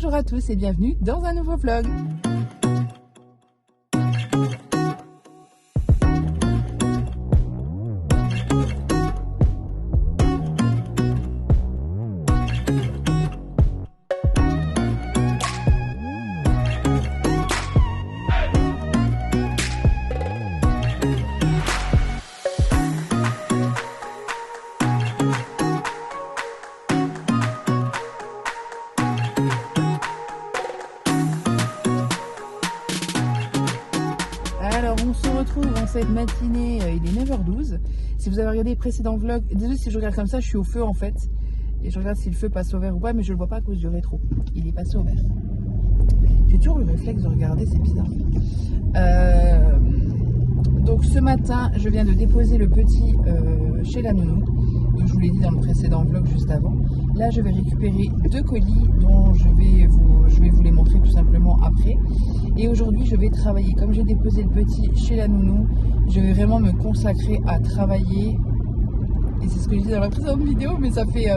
Bonjour à tous et bienvenue dans un nouveau vlog. Alors on se retrouve en cette matinée, il est 9h12. Si vous avez regardé les précédents vlogs, désolé si je regarde comme ça, je suis au feu en fait. Et je regarde si le feu passe au vert ou pas, mais je le vois pas à cause du rétro. Il est passé au vert. J'ai toujours le réflexe de regarder, c'est bizarre. Donc ce matin, je viens de déposer le petit chez la nounou. Donc je vous l'ai dit dans le précédent vlog juste avant. Là je vais récupérer 2 colis dont je vais vous les montrer tout simplement après. Et aujourd'hui je vais travailler. Comme j'ai déposé le petit chez la nounou, je vais vraiment me consacrer à travailler. Et c'est ce que je disais dans la précédente vidéo, mais ça fait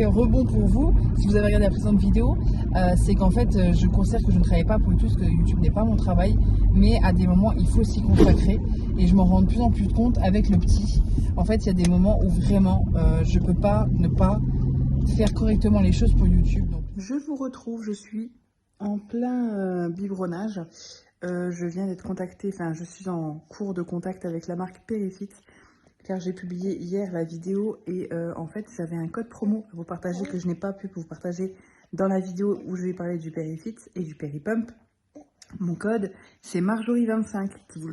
rebond pour vous. Si vous avez regardé la précédente vidéo, c'est qu'en fait, je considère que je ne travaille pas pour YouTube, parce que YouTube n'est pas mon travail. Mais à des moments, il faut s'y consacrer. Et je m'en rends de plus en plus compte avec le petit. En fait, il y a des moments où vraiment, je ne peux pas ne pas faire correctement les choses pour YouTube. Donc, je vous retrouve, je suis en plein biberonnage. Je viens d'être contactée, enfin, je suis en cours de contact avec la marque Perifit. Car j'ai publié hier la vidéo et en fait j'avais un code promo à vous partager que je n'ai pas pu vous partager dans la vidéo où je vais parler du Perifit et du Peripump. Mon code c'est Marjorie25 qui vous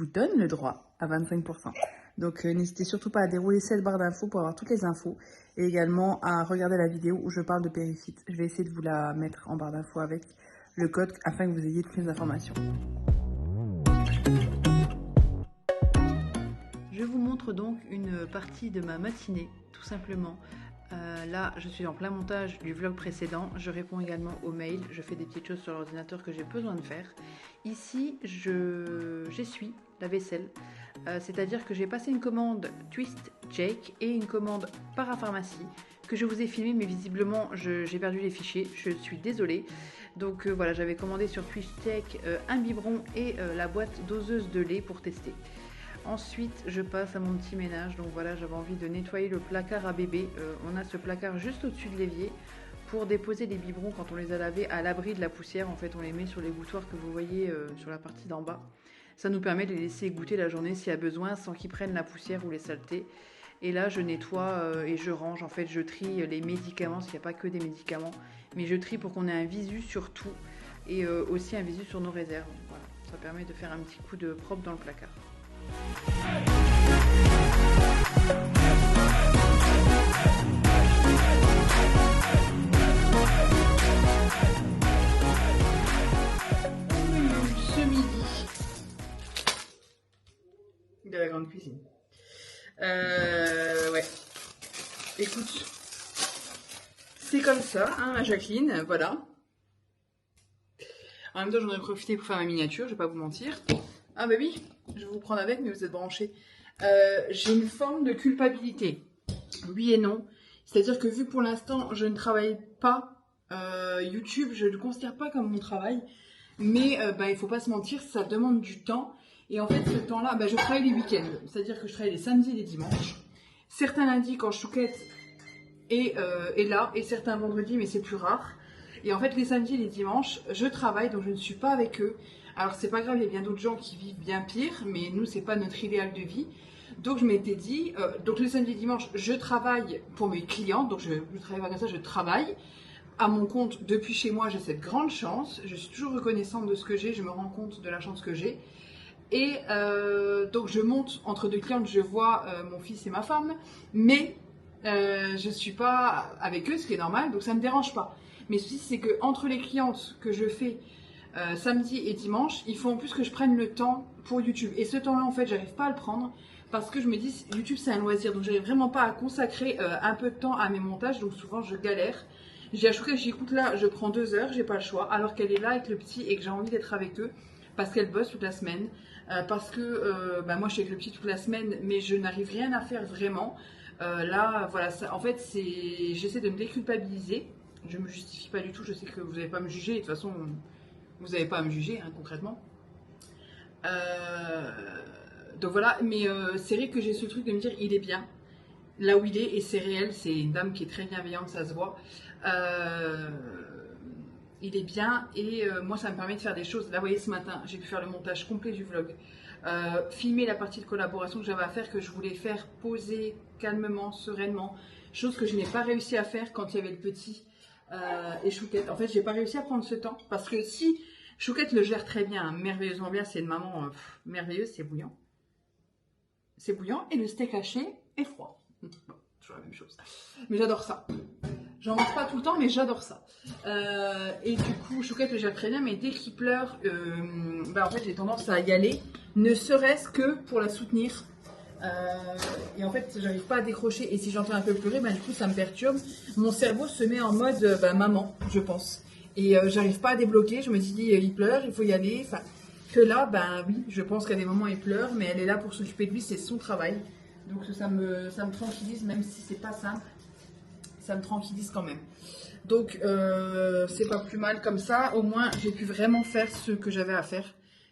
donne le droit à 25%. Donc n'hésitez surtout pas à dérouler cette barre d'infos pour avoir toutes les infos et également à regarder la vidéo où je parle de Perifit. Je vais essayer de vous la mettre en barre d'infos avec le code afin que vous ayez toutes les informations. Je vous montre donc une partie de ma matinée, tout simplement. Là, je suis en plein montage du vlog précédent. Je réponds également aux mails. Je fais des petites choses sur l'ordinateur que j'ai besoin de faire. Ici, j'essuie la vaisselle. C'est-à-dire que j'ai passé une commande Twist Jake et une commande Parapharmacie que je vous ai filmé, mais visiblement, j'ai perdu les fichiers. Je suis désolée. Donc voilà, j'avais commandé sur Twist Jake un biberon et la boîte doseuse de lait pour tester. Ensuite, je passe à mon petit ménage. Donc voilà, j'avais envie de nettoyer le placard à bébé. On a ce placard juste au-dessus de l'évier pour déposer les biberons quand on les a lavés à l'abri de la poussière. En fait, on les met sur les gouttoirs que vous voyez sur la partie d'en bas. Ça nous permet de les laisser goûter la journée s'il y a besoin sans qu'ils prennent la poussière ou les saletés. Et là, je nettoie et je range. En fait, je trie les médicaments, parce qu'il n'y a pas que des médicaments. Mais je trie pour qu'on ait un visu sur tout et aussi un visu sur nos réserves. Voilà, ça permet de faire un petit coup de propre dans le placard. Ce midi de la grande cuisine. Ouais. Écoute, c'est comme ça, hein, ma Jacqueline, voilà. En même temps, j'en ai profité pour faire ma miniature, je vais pas vous mentir. Ah bah oui, je vais vous prendre avec, mais vous êtes branchés. J'ai une forme de culpabilité. Oui et non. C'est-à-dire que vu pour l'instant, je ne travaille pas YouTube, je ne le considère pas comme mon travail. Mais il faut pas se mentir, ça demande du temps. Et en fait, ce temps-là, je travaille les week-ends. C'est-à-dire que je travaille les samedis et les dimanches. Certains lundis, quand je chouquette, est là. Et certains vendredis, mais c'est plus rare. Et en fait, les samedis et les dimanches, je travaille, donc je ne suis pas avec eux. Alors c'est pas grave, il y a bien d'autres gens qui vivent bien pire, mais nous c'est pas notre idéal de vie. Donc je m'étais dit, donc le samedi et dimanche, je travaille pour mes clients, donc je travaille pas comme ça, je travaille à mon compte depuis chez moi. J'ai cette grande chance, je suis toujours reconnaissante de ce que j'ai, je me rends compte de la chance que j'ai. Et donc je monte entre 2 clientes, je vois mon fils et ma femme, mais je suis pas avec eux, ce qui est normal, donc ça me dérange pas. Mais le souci c'est que entre les clientes que je fais samedi et dimanche, il faut en plus que je prenne le temps pour YouTube. Et ce temps-là, en fait, j'arrive pas à le prendre parce que je me dis, YouTube, c'est un loisir. Donc, j'arrive vraiment pas à consacrer un peu de temps à mes montages. Donc, souvent, je galère. J'ai à chaque fois que j'écoute là, je prends 2 heures, j'ai pas le choix. Alors qu'elle est là avec le petit et que j'ai envie d'être avec eux parce qu'elle bosse toute la semaine. Parce que moi, je suis avec le petit toute la semaine, mais je n'arrive rien à faire vraiment. Là, voilà, ça, en fait, j'essaie de me déculpabiliser. Je ne me justifie pas du tout, je sais que vous n'allez pas me juger, de toute façon, vous n'avez pas à me juger, hein, concrètement. Donc voilà, mais c'est vrai que j'ai ce truc de me dire, il est bien, là où il est, et c'est réel, c'est une dame qui est très bienveillante, ça se voit. Il est bien, et moi ça me permet de faire des choses. Là vous voyez, ce matin, j'ai pu faire le montage complet du vlog. Filmer la partie de collaboration que j'avais à faire, que je voulais faire poser calmement, sereinement, chose que je n'ai pas réussi à faire quand il y avait le petit et Chouquette. En fait, j'ai pas réussi à prendre ce temps parce que si Chouquette le gère très bien, merveilleusement bien, c'est une maman merveilleuse, c'est bouillant. C'est bouillant et le steak haché est froid. Bon, toujours la même chose. Mais j'adore ça. J'en mange pas tout le temps, mais j'adore ça. Et du coup, Chouquette le gère très bien, mais dès qu'il pleure, en fait, j'ai tendance à y aller, ne serait-ce que pour la soutenir. Et en fait, j'arrive pas à décrocher. Et si j'entends un peu pleurer, du coup, ça me perturbe. Mon cerveau se met en mode maman, je pense. Et j'arrive pas à débloquer. Je me dis, il pleure, il faut y aller. Enfin, que là, oui, je pense qu'à des moments, il pleure, mais elle est là pour s'occuper de lui, c'est son travail. Donc ça me tranquillise, même si c'est pas simple. Ça me tranquillise quand même. Donc c'est pas plus mal comme ça. Au moins j'ai pu vraiment faire ce que j'avais à faire.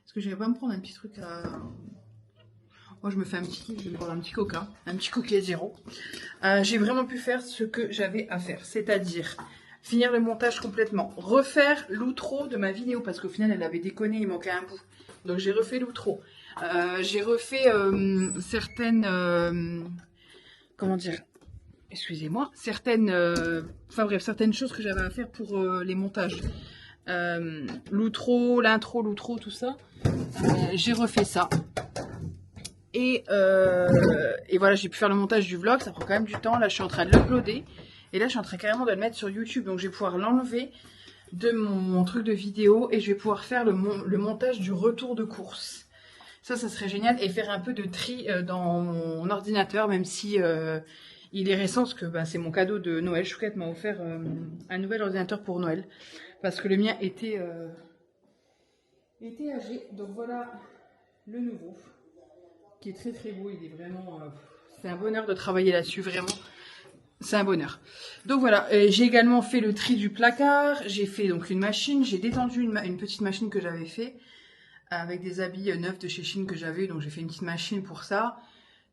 Est-ce que je vais pas me prendre un petit truc à... Moi je me fais je vais me prendre un petit coca, un petit coquet zéro. J'ai vraiment pu faire ce que j'avais à faire, c'est-à-dire finir le montage complètement, refaire l'outro de ma vidéo parce qu'au final elle avait déconné, il manquait un bout. Donc j'ai refait l'outro. J'ai refait certaines... comment dire, excusez-moi, certaines choses que j'avais à faire pour les montages. L'outro, l'intro, l'outro, tout ça. J'ai refait ça. Et voilà, j'ai pu faire le montage du vlog, ça prend quand même du temps. Là, je suis en train de l'uploader. Et là, je suis en train carrément de le mettre sur YouTube. Donc, je vais pouvoir l'enlever de mon truc de vidéo et je vais pouvoir faire le montage du retour de course. Ça serait génial. Et faire un peu de tri dans mon ordinateur, même si... il est récent parce que c'est mon cadeau de Noël. Chouquette m'a offert un nouvel ordinateur pour Noël. Parce que le mien était âgé. Donc voilà le nouveau. Qui est très très beau. Il est vraiment... c'est un bonheur de travailler là-dessus, vraiment. C'est un bonheur. Donc voilà, j'ai également fait le tri du placard. J'ai fait donc une machine. J'ai détendu une petite machine que j'avais fait. Avec des habits neufs de chez Chine que j'avais eu. Donc j'ai fait une petite machine pour ça.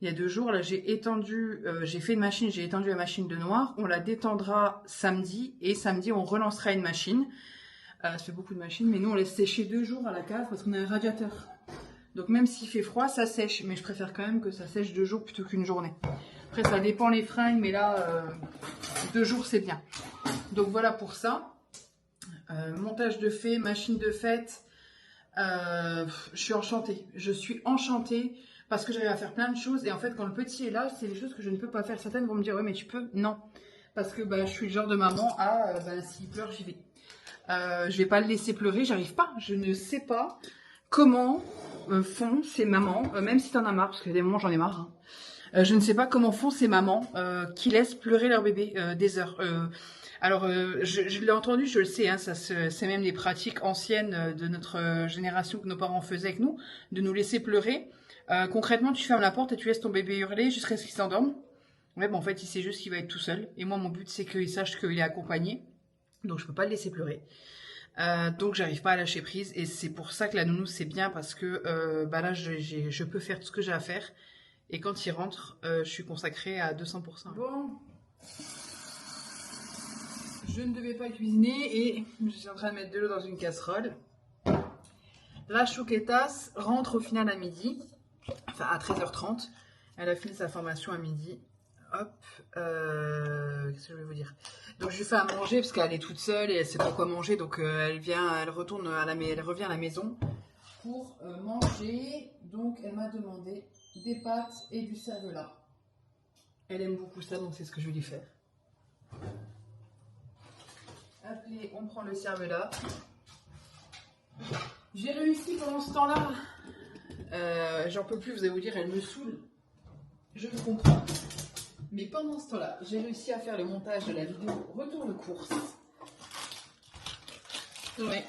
Il y a 2 jours, là, j'ai fait une machine, j'ai étendu la machine de noir. On la détendra samedi et samedi, on relancera une machine. Ça fait beaucoup de machines, mais nous, on laisse sécher 2 jours à la cave parce qu'on a un radiateur. Donc, même s'il fait froid, ça sèche. Mais je préfère quand même que ça sèche 2 jours plutôt qu'une journée. Après, ça dépend les fringues, mais là, 2 jours, c'est bien. Donc, voilà pour ça. Montage de fait, machine de fête. Je suis enchantée. Je suis enchantée. Parce que j'arrive à faire plein de choses. Et en fait, quand le petit est là, c'est des choses que je ne peux pas faire. Certaines vont me dire, ouais, mais tu peux. Non. Parce que je suis le genre de maman à, s'il pleure, j'y vais. Je vais pas le laisser pleurer. J'arrive pas. Je ne sais pas comment font ces mamans, même si t'en as marre, parce que des moments, j'en ai marre. Hein. Je ne sais pas comment font ces mamans qui laissent pleurer leur bébé des heures. Alors, je l'ai entendu, je le sais, hein, c'est même des pratiques anciennes de notre génération que nos parents faisaient avec nous, de nous laisser pleurer. Concrètement, tu fermes la porte et tu laisses ton bébé hurler jusqu'à ce qu'il s'endorme. Ouais, en fait, il sait juste qu'il va être tout seul. Et moi, mon but, c'est qu'il sache qu'il est accompagné. Donc, je peux pas le laisser pleurer. Donc, j'arrive pas à lâcher prise. Et c'est pour ça que la nounou, c'est bien parce que là, je peux faire tout ce que j'ai à faire. Et quand il rentre, je suis consacrée à 200%. Bon. Je ne devais pas cuisiner et je suis en train de mettre de l'eau dans une casserole. La Chouquettasse rentre au final à midi. Enfin, à 13h30. Elle a fini sa formation à midi. Hop. Qu'est-ce que je vais vous dire? Donc, je lui fais à manger parce qu'elle est toute seule et elle sait pas quoi manger. Donc, elle revient à la maison pour manger. Donc, elle m'a demandé des pâtes et du cervelas. Elle aime beaucoup ça, donc c'est ce que je vais lui faire. Appelez, on prend le cervelas. J'ai réussi pendant ce temps-là. J'en peux plus, vous allez vous dire, elle me saoule. Je le comprends. Mais pendant ce temps-là, j'ai réussi à faire le montage de la vidéo retour de course. Ouais.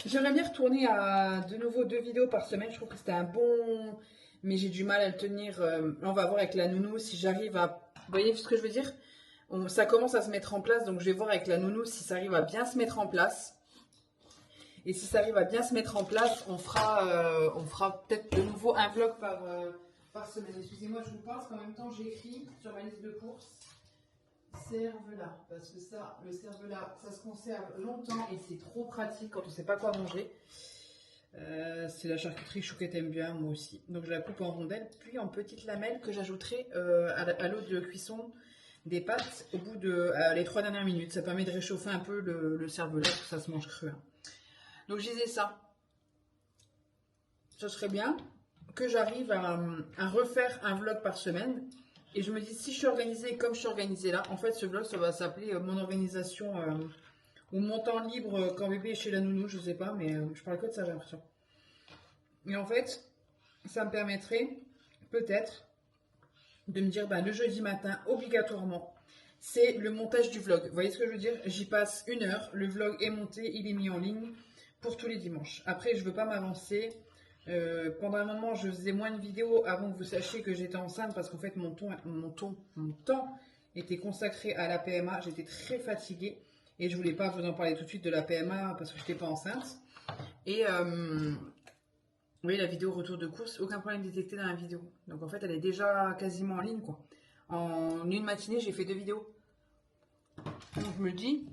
J'aimerais bien retourner à de nouveau 2 vidéos par semaine. Je trouve que c'était un bon... Mais j'ai du mal à le tenir. On va voir avec la nounou si j'arrive à... Vous voyez ce que je veux dire? ça commence à se mettre en place, donc je vais voir avec la nounou si ça arrive à bien se mettre en place. Et si ça arrive à bien se mettre en place, on fera peut-être de nouveau un vlog par semaine. Excusez-moi, je vous parle parce qu'en même temps, j'écris sur ma liste de courses cervelas. Parce que ça, le cervelas, ça se conserve longtemps et c'est trop pratique quand on ne sait pas quoi manger. C'est la charcuterie Chouquette aime bien, moi aussi. Donc je la coupe en rondelles, puis en petites lamelles que j'ajouterai à l'eau de cuisson des pâtes au bout de les 3 dernières minutes. Ça permet de réchauffer un peu le cervelas pour que ça se mange cru. Hein. Donc je disais ça. Ça serait bien que j'arrive à refaire un vlog par semaine. Et je me dis, si je suis organisée comme je suis organisée là, en fait ce vlog ça va s'appeler mon organisation ou mon temps libre quand bébé est chez la nounou, je sais pas, mais je parle que de ça j'ai l'impression. Et en fait, ça me permettrait peut-être de me dire, le jeudi matin, obligatoirement, c'est le montage du vlog. Vous voyez ce que je veux dire? J'y passe 1 heure, le vlog est monté, il est mis en ligne pour tous les dimanches. Après, je veux pas m'avancer. Pendant un moment, je faisais moins de vidéos avant que vous sachiez que j'étais enceinte parce qu'en fait, mon temps était consacré à la PMA. J'étais très fatiguée et je voulais pas vous en parler tout de suite de la PMA parce que je n'étais pas enceinte. Et vous voyez la vidéo retour de course, aucun problème détecté dans la vidéo. Donc en fait, elle est déjà quasiment en ligne, quoi. En une matinée, j'ai fait 2 vidéos. Donc je me dis,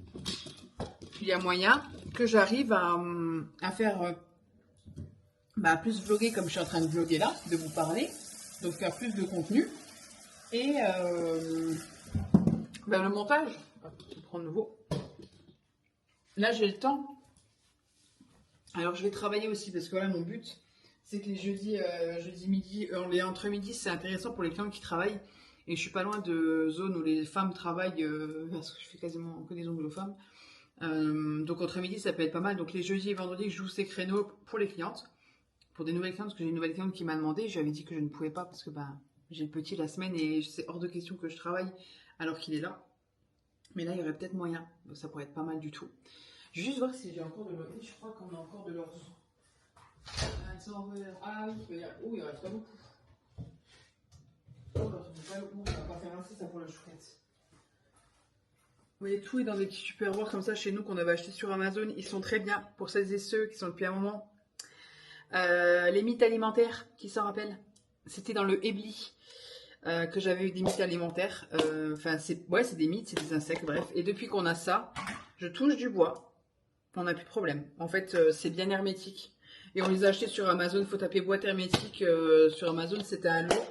il y a moyen que j'arrive à faire plus vlogger comme je suis en train de vlogger là, de vous parler. Donc faire plus de contenu. Et le montage, je vais prendre nouveau. Là, j'ai le temps. Alors je vais travailler aussi parce que voilà, mon but, c'est que les jeudis midi, les entre-midi, c'est intéressant pour les clients qui travaillent. Et je suis pas loin de zones où les femmes travaillent, parce que je fais quasiment que des ongles aux femmes. Donc entre-midi, ça peut être pas mal. Donc les jeudis et vendredis, je joue ces créneaux pour les clientes. Pour des nouvelles clientes, parce que j'ai une nouvelle cliente qui m'a demandé. Je lui avais dit que je ne pouvais pas parce que j'ai le petit la semaine et c'est hors de question que je travaille alors qu'il est là. Mais là, il y aurait peut-être moyen. Donc ça pourrait être pas mal du tout. Je vais juste voir si j'ai encore de l'or. Je crois qu'on a encore de l'or. Ah oui, il reste pas beaucoup. On va pas faire ainsi, ça pour la chouquette. Vous voyez, tout est dans des petits tupperwares comme ça chez nous qu'on avait acheté sur Amazon. Ils sont très bien pour celles et ceux qui sont depuis un moment. Les mythes alimentaires, qui s'en rappellent? C'était dans le Ebly que j'avais eu des mythes alimentaires. C'est des mythes, c'est des insectes, bref. Et depuis qu'on a ça, je touche du bois. On n'a plus de problème. En fait, c'est bien hermétique. Et on les a achetés sur Amazon. Il faut taper boîte hermétique sur Amazon. C'était un lot.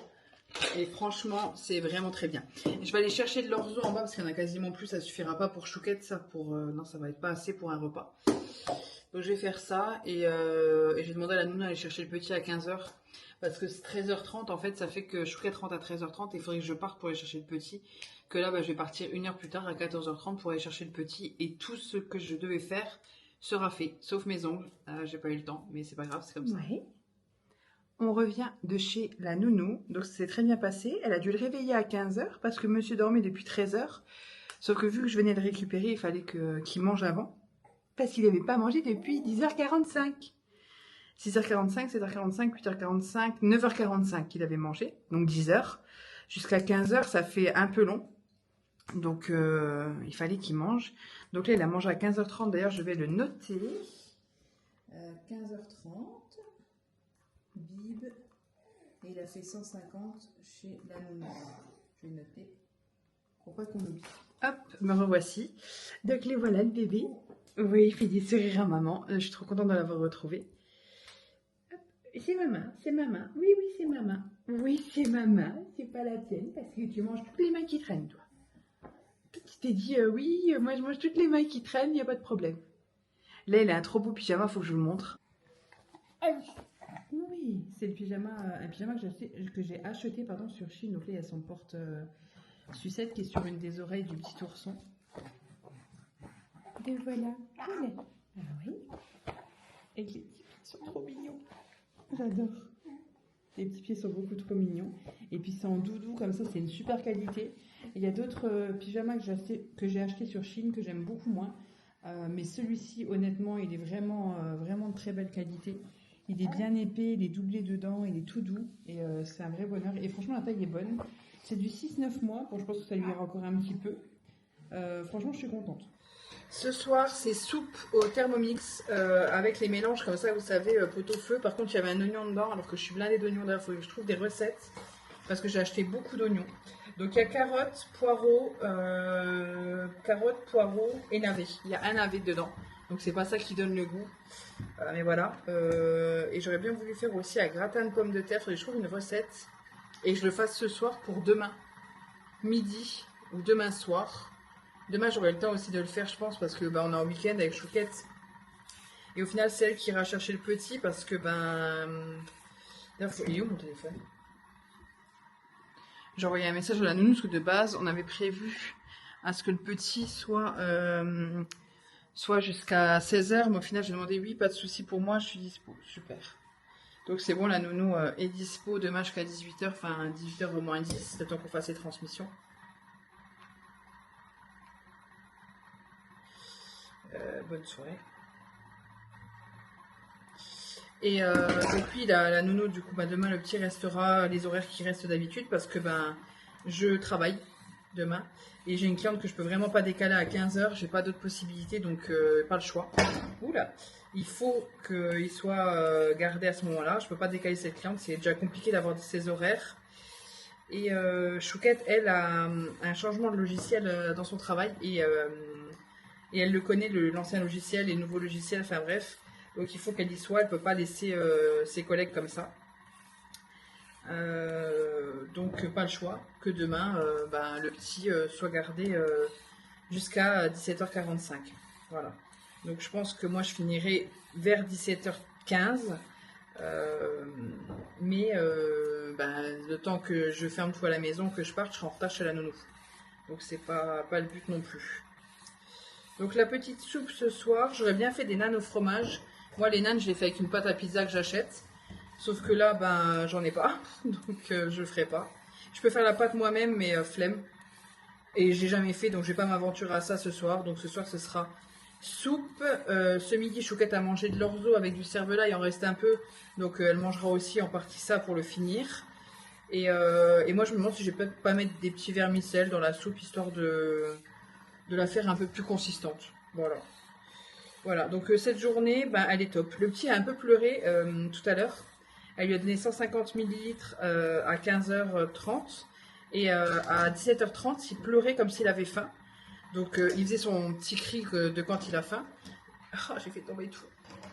Et franchement, c'est vraiment très bien. Et je vais aller chercher de l'orzo en bas parce qu'il y en a quasiment plus. Ça suffira pas pour chouquette, ça. Non, ça va être pas assez pour un repas. Donc je vais faire ça. Et je vais demander à la nounou d'aller chercher le petit à 15h. Parce que c'est 13h30. En fait, ça fait que chouquette rentre à 13h30. Et il faudrait que je parte pour aller chercher le petit. Que là, je vais partir 1 heure plus tard à 14h30 pour aller chercher le petit. Et tout ce que je devais faire sera fait, sauf mes ongles. J'ai pas eu le temps, mais c'est pas grave, c'est comme ça. Ouais. On revient de chez la nounou, donc c'est très bien passé. Elle a dû le réveiller à 15h parce que monsieur dormait depuis 13h. Sauf que vu que je venais le récupérer, il fallait qu'il mange avant. Parce qu'il n'avait pas mangé depuis 10h45. 6h45, 7h45, 8h45, 9h45 qu'il avait mangé, donc 10h. Jusqu'à 15h, ça fait un peu long. Donc, il fallait qu'il mange. Donc là, il a mangé à 15h30. D'ailleurs, je vais le noter. 15h30. Bib. Et il a fait 150 chez la nounou. Je vais noter. Pour pas qu'on oublie. Hop, me revoici. Donc, les voilà, le bébé. Oui, il fait des sourires à maman. Je suis trop contente de l'avoir retrouvé. C'est maman, c'est maman. Oui, oui, c'est maman. Oui, c'est maman. C'est pas la tienne parce que tu manges toutes les mains qui traînent, toi. Tu t'es dit, oui, moi je mange toutes les mailles qui traînent, il n'y a pas de problème. Là, il a un trop beau pyjama, il faut que je vous le montre. Oui, c'est le pyjama, un pyjama que j'ai acheté sur Chine. Donc là, il y a son porte-sucette qui est sur une des oreilles du petit ourson. Et voilà. Ah oui. Et les petits pieds sont trop mignons. J'adore. Les petits pieds sont beaucoup trop mignons. Et puis c'est en doudou, comme ça, c'est une super qualité. Il y a d'autres pyjamas que j'ai achetés sur Chine que j'aime beaucoup moins. Mais celui-ci, honnêtement, il est vraiment de très belle qualité. Il est bien épais, il est doublé dedans, il est tout doux. Et c'est un vrai bonheur. Et franchement, la taille est bonne. C'est du 6-9 mois. Bon, je pense que ça lui ira encore un petit peu. Franchement, je suis contente. Ce soir, c'est soupe au Thermomix avec les mélanges comme ça, vous savez, pot-au-feu. Par contre, il y avait un oignon dedans, alors que je suis blindée d'oignons. D'ailleurs, il faut que je trouve des recettes parce que j'ai acheté beaucoup d'oignons. Donc, il y a carottes, poireaux et navets. Il y a un navet dedans. Donc, c'est pas ça qui donne le goût. Mais voilà. Et j'aurais bien voulu faire aussi un gratin de pommes de terre. Il faudrait que je trouve une recette et que je le fasse ce soir pour demain midi ou demain soir. Demain, j'aurai le temps aussi de le faire, je pense, parce que on est en week-end avec Chouquette. Et au final, c'est elle qui ira chercher le petit parce que, D'ailleurs, il est où mon téléphone? J'ai envoyé un message à la nounou parce que de base, on avait prévu à ce que le petit soit jusqu'à 16h. Mais au final, j'ai demandé oui, pas de souci pour moi, je suis dispo. Super. Donc, c'est bon, la nounou est dispo demain jusqu'à 18h, enfin 18h au moins 10, le temps qu'on fasse les transmissions. Bonne soirée. Et puis la nounou, du coup, demain le petit restera les horaires qui restent d'habitude parce que je travaille demain et j'ai une cliente que je peux vraiment pas décaler à 15h, j'ai pas d'autre possibilité, donc pas le choix. Oula, il faut qu'il soit gardé à ce moment-là, je peux pas décaler cette cliente, c'est déjà compliqué d'avoir ses horaires. Et Chouquette, elle, a un changement de logiciel dans son travail et elle le connaît, l'ancien logiciel, les nouveaux logiciels, enfin bref. Donc il faut qu'elle y soit, elle ne peut pas laisser ses collègues comme ça. Donc pas le choix, que demain, le petit soit gardé jusqu'à 17h45. Voilà. Donc je pense que moi je finirai vers 17h15. Mais le temps que je ferme tout à la maison, que je parte, je serai en retard chez la nounou. Donc c'est pas le but non plus. Donc la petite soupe ce soir, j'aurais bien fait des nanes au fromage. Moi les nanes, je les fais avec une pâte à pizza que j'achète. Sauf que là, j'en ai pas, donc je le ferai pas. Je peux faire la pâte moi-même, mais flemme. Et j'ai jamais fait, donc je vais pas m'aventurer à ça ce soir. Donc ce soir, ce sera soupe. Ce midi, Chouquette a mangé de l'orzo avec du cervelas, il en reste un peu. Donc elle mangera aussi en partie ça pour le finir. Et moi, je me demande si je vais peut-être pas mettre des petits vermicelles dans la soupe, histoire de la faire un peu plus consistante. Voilà, donc cette journée, elle est top. Le petit a un peu pleuré tout à l'heure. Elle lui a donné 150 ml à 15h30. Et à 17h30, il pleurait comme s'il avait faim. Donc il faisait son petit cri de quand il a faim. Oh, j'ai fait tomber tout.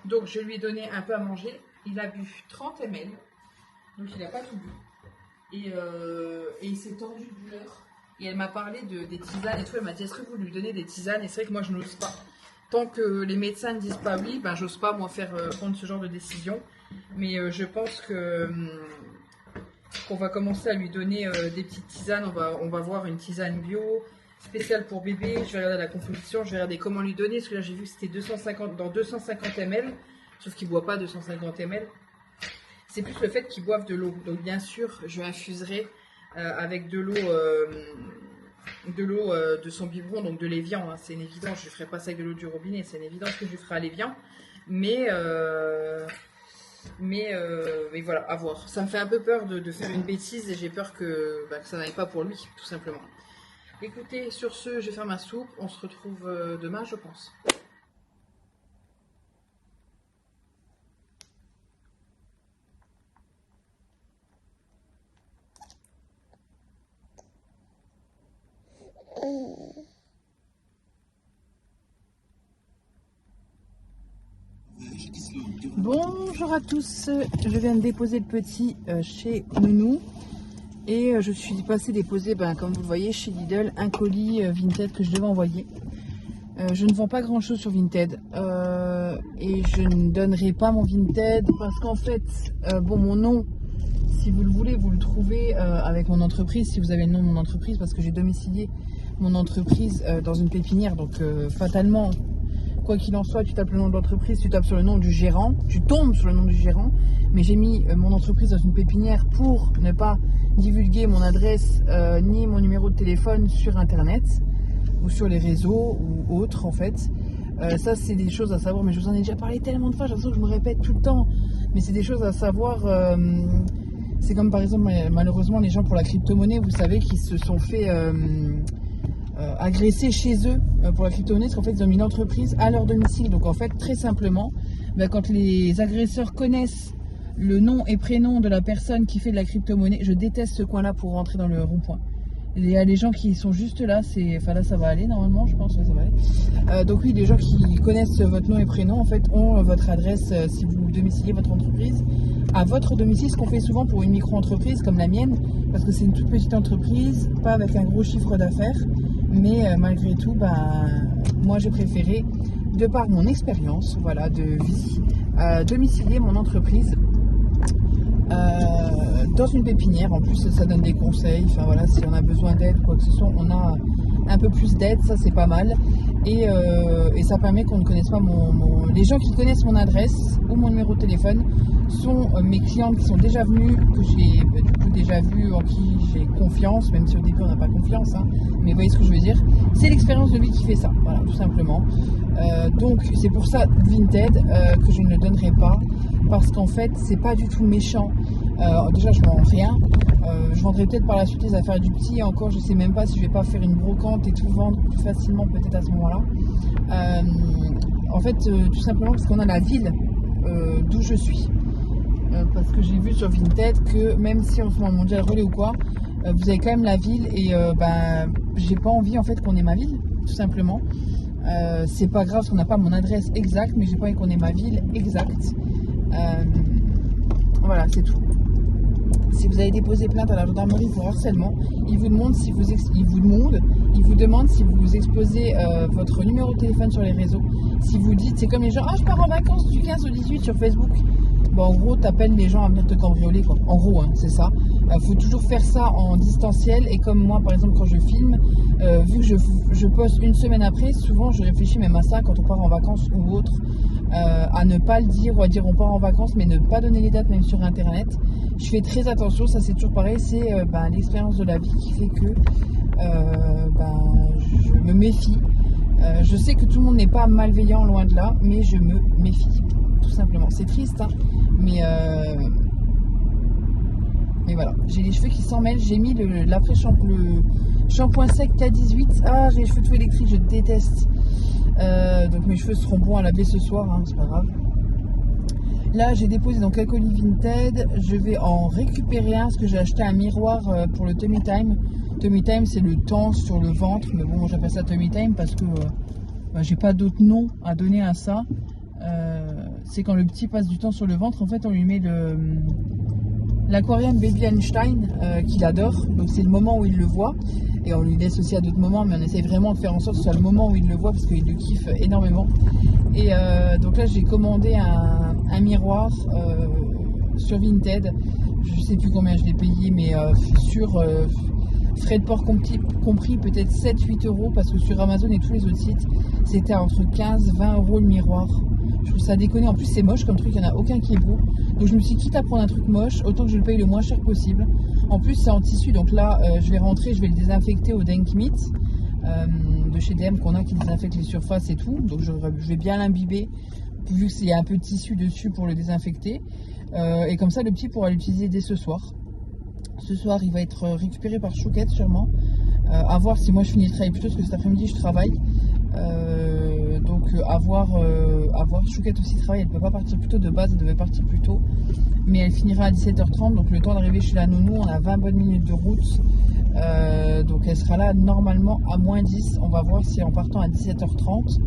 Donc je lui ai donné un peu à manger. Il a bu 30 ml. Donc il n'a pas tout bu. Et il s'est tordu de douleur. Et elle m'a parlé des tisanes et tout. Elle m'a dit, est-ce que vous lui donnez des tisanes? Et c'est vrai que moi, je n'ose pas. Tant que les médecins ne disent pas oui, j'ose pas, moi, prendre ce genre de décision. Mais je pense qu'on va commencer à lui donner des petites tisanes. On va voir une tisane bio, spéciale pour bébé. Je vais regarder la composition, je vais regarder comment lui donner. Parce que là, j'ai vu que c'était 250 ml. Sauf qu'il ne boit pas 250 ml. C'est plus le fait qu'il boive de l'eau. Donc, bien sûr, je infuserai avec de l'eau de son biberon, donc de l'évian, c'est une évidence. Je ne ferai pas ça avec de l'eau du robinet, c'est une évidence que je lui ferai à l'évian. Mais voilà, à voir. Ça me fait un peu peur de faire une bêtise et j'ai peur que ça n'aille pas pour lui, tout simplement. Écoutez, sur ce, je vais faire ma soupe. On se retrouve demain, je pense. Bonjour à tous, je viens de déposer le petit chez Nounou et je suis passée déposer, comme vous le voyez, chez Lidl, un colis Vinted que je devais envoyer. Je ne vends pas grand chose sur Vinted et je ne donnerai pas mon Vinted parce qu'en fait, mon nom, si vous le voulez, vous le trouvez avec mon entreprise, si vous avez le nom de mon entreprise, parce que j'ai domicilié mon entreprise dans une pépinière, donc fatalement, quoi qu'il en soit, tu tapes le nom de l'entreprise, tu tapes sur le nom du gérant, tu tombes sur le nom du gérant, mais j'ai mis mon entreprise dans une pépinière pour ne pas divulguer mon adresse ni mon numéro de téléphone sur internet ou sur les réseaux ou autres en fait. Ça c'est des choses à savoir, mais je vous en ai déjà parlé tellement de fois, j'ai l'impression que je me répète tout le temps, mais c'est des choses à savoir. C'est comme par exemple malheureusement les gens pour la crypto-monnaie, vous savez, qui se sont fait agressés chez eux pour la crypto-monnaie, parce qu'en fait ils ont mis l'entreprise à leur domicile. Donc en fait très simplement, quand les agresseurs connaissent le nom et prénom de la personne qui fait de la crypto-monnaie, je déteste ce coin-là pour rentrer dans le rond-point. Il y a les gens qui sont juste là, enfin là ça va aller normalement, je pense que ça va aller. Donc oui, les gens qui connaissent votre nom et prénom en fait ont votre adresse si vous domiciliez votre entreprise à votre domicile, ce qu'on fait souvent pour une micro-entreprise comme la mienne, parce que c'est une toute petite entreprise, pas avec un gros chiffre d'affaires, mais malgré tout, moi j'ai préféré, de par mon expérience voilà, de vie, domicilier mon entreprise dans une pépinière. En plus ça donne des conseils, enfin voilà, si on a besoin d'aide quoi que ce soit, on a un peu plus d'aide, ça c'est pas mal, et ça permet qu'on ne connaisse pas les gens qui connaissent mon adresse ou mon numéro de téléphone sont mes clientes qui sont déjà venues, que j'ai du coup déjà vu, en qui j'ai confiance, même si au début on n'a pas confiance, hein, mais vous voyez ce que je veux dire, c'est l'expérience de vie qui fait ça, voilà, tout simplement. Donc c'est pour ça Vinted que je ne le donnerai pas, parce qu'en fait c'est pas du tout méchant. Déjà je vends rien, je vendrai peut-être par la suite les affaires du petit, encore je sais même pas si je vais pas faire une brocante et tout vendre plus facilement peut-être à ce moment là. En fait tout simplement parce qu'on a la ville d'où je suis, parce que j'ai vu sur Vinted que même si on se met en mondial relais ou quoi, vous avez quand même la ville, et j'ai pas envie en fait qu'on ait ma ville, tout simplement. C'est pas grave si on n'a pas mon adresse exacte, mais j'ai pas envie qu'on ait ma ville exacte. Voilà, c'est tout. Si vous avez déposé plainte à la gendarmerie pour harcèlement, ils vous demandent si vous exposez votre numéro de téléphone sur les réseaux. Si vous dites, c'est comme les gens, je pars en vacances du 15 au 18 sur Facebook. Bon, en gros, t'appelles les gens à venir te cambrioler, quoi. En gros, hein, c'est ça. Faut toujours faire ça en distanciel. Et comme moi, par exemple, quand je filme, vu que je poste une semaine après, souvent je réfléchis même à ça quand on part en vacances ou autre, à ne pas le dire, ou à dire on part en vacances, mais ne pas donner les dates même sur internet. Je fais très attention, ça c'est toujours pareil, c'est l'expérience de la vie qui fait que je me méfie. Je sais que tout le monde n'est pas malveillant, loin de là, mais je me méfie, tout simplement. C'est triste, hein, mais voilà. J'ai les cheveux qui s'en mêlent, j'ai mis le shampoing sec K18. Ah, j'ai les cheveux tout électriques, je déteste. Donc mes cheveux seront bons à laver ce soir, hein, c'est pas grave. Là j'ai déposé dans quelques colis Vinted, je vais en récupérer un parce que j'ai acheté un miroir pour le tummy time. Tummy time c'est le temps sur le ventre, mais bon j'appelle ça tummy time parce que j'ai pas d'autre nom à donner à ça. C'est quand le petit passe du temps sur le ventre, en fait on lui met l'aquarium Baby Einstein qu'il adore, donc c'est le moment où il le voit, et on lui laisse aussi à d'autres moments, mais on essaye vraiment de faire en sorte que ce soit le moment où il le voit parce qu'il le kiffe énormément. Et donc là j'ai commandé un miroir sur Vinted, je sais plus combien je l'ai payé, mais sur frais de port compris peut-être 7-8 euros, parce que sur Amazon et tous les autres sites c'était entre 15-20 euros le miroir. Je trouve ça déconné, en plus c'est moche comme truc, il n'y en a aucun qui est beau. Donc je me suis dit, quitte à prendre un truc moche, autant que je le paye le moins cher possible. En plus c'est en tissu, donc là je vais rentrer, je vais le désinfecter au Denkmeat de chez DM qu'on a, qui désinfecte les surfaces et tout. Donc je vais bien l'imbiber, vu qu'il y a un peu de tissu dessus pour le désinfecter. Et comme ça le petit pourra l'utiliser dès ce soir. Ce soir il va être récupéré par Chouquette sûrement. À voir si moi je finis le travail plus tôt, parce que cet après-midi je travaille. Donc à voir, Chouquette aussi travaille, elle ne peut pas partir plus tôt, de base elle devait partir plus tôt, mais elle finira à 17h30, donc le temps d'arriver chez la nounou, on a 20 bonnes minutes de route, donc elle sera là normalement à moins 10, on va voir si en partant à 17h30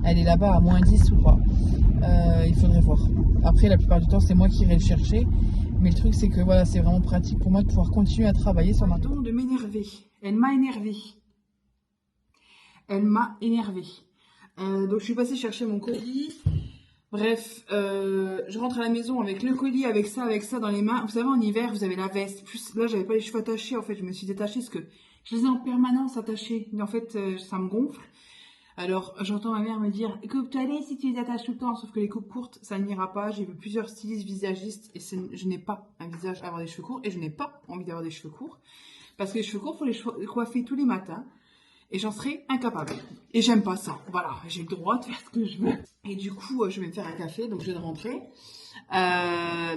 elle est là-bas à moins 10 ou pas, il faudrait voir. Après la plupart du temps c'est moi qui irai le chercher, mais le truc c'est que voilà, c'est vraiment pratique pour moi de pouvoir continuer à travailler sur ma tombe. De m'énerver, elle m'a énervé. Elle m'a énervée. Donc je suis passée chercher mon colis. Bref, je rentre à la maison avec le colis, avec ça dans les mains. Vous savez, en hiver, vous avez la veste. Plus là, j'avais pas les cheveux attachés. En fait, je me suis détachée parce que je les ai en permanence attachés. Mais en fait, ça me gonfle. Alors, j'entends ma mère me dire, coupe-toi les si tu les attaches tout le temps. Sauf que les coupes courtes, ça n'ira pas. J'ai vu plusieurs stylistes visagistes et je n'ai pas un visage à avoir des cheveux courts. Et je n'ai pas envie d'avoir des cheveux courts. Parce que les cheveux courts, il faut les coiffer tous les matins. Et j'en serais incapable. Et j'aime pas ça. Voilà, j'ai le droit de faire ce que je veux. Et du coup, je vais me faire un café, donc je viens de rentrer.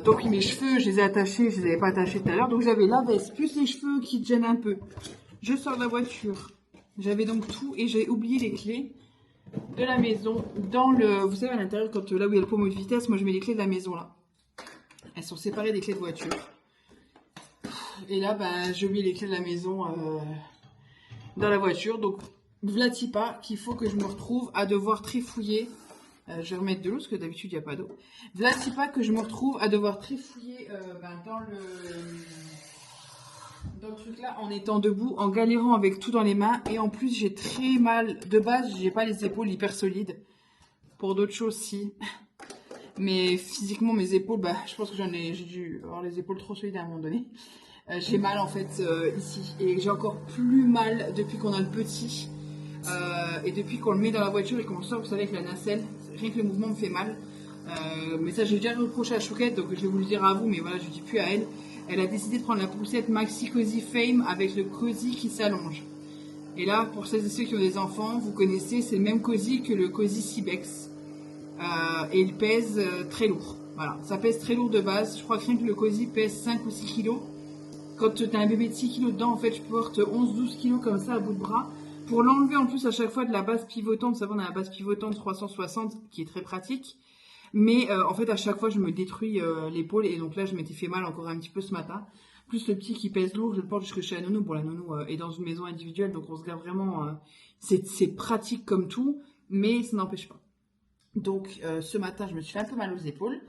Donc mes cheveux, je les ai attachés, je les avais pas attachés tout à l'heure. Donc j'avais la veste, plus les cheveux qui te gênent un peu. Je sors de la voiture. J'avais donc tout et j'ai oublié les clés de la maison dans le... Vous savez, à l'intérieur, quand là où il y a le pommeau de vitesse, moi je mets les clés de la maison là. Elles sont séparées des clés de voiture. Et là, ben, j'ai oublié les clés de la maison dans la voiture. Donc, vlati pas qu'il faut que je me retrouve à devoir trifouiller. Je vais remettre de l'eau parce que d'habitude il n'y a pas d'eau. Vlati pas que je me retrouve à devoir trifouiller dans le truc là en étant debout, en galérant avec tout dans les mains. Et en plus, j'ai très mal. De base, j'ai pas les épaules hyper solides. Pour d'autres choses, si. Mais physiquement, mes épaules, bah, je pense que j'ai dû avoir les épaules trop solides à un moment donné. J'ai mal en fait ici. Et j'ai encore plus mal depuis qu'on a le petit. Et depuis qu'on le met dans la voiture et qu'on le sort, vous savez, avec la nacelle, rien que le mouvement me fait mal. Mais ça, j'ai déjà reproché à Chouquette, donc je vais vous le dire à vous, mais voilà, je ne dis plus à elle. Elle a décidé de prendre la poussette Maxi Cozy Fame avec le Cozy qui s'allonge. Et là, pour celles et ceux qui ont des enfants, vous connaissez, c'est le même Cozy que le Cozy Cibex. Et il pèse très lourd. Voilà, ça pèse très lourd de base. Je crois que rien que le Cozy pèse 5 ou 6 kilos. Quand tu as un bébé de 6 kilos dedans, en fait, je porte 11-12 kilos comme ça à bout de bras. Pour l'enlever en plus à chaque fois de la base pivotante, vous savez, on a la base pivotante 360 qui est très pratique. Mais en fait, à chaque fois, je me détruis l'épaule. Et donc là, je m'étais fait mal encore un petit peu ce matin. Plus le petit qui pèse lourd, je le porte jusque chez la nounou. Bon, la nounou est dans une maison individuelle, donc on se garde vraiment... c'est pratique comme tout, mais ça n'empêche pas. Donc ce matin, je me suis fait un peu mal aux épaules.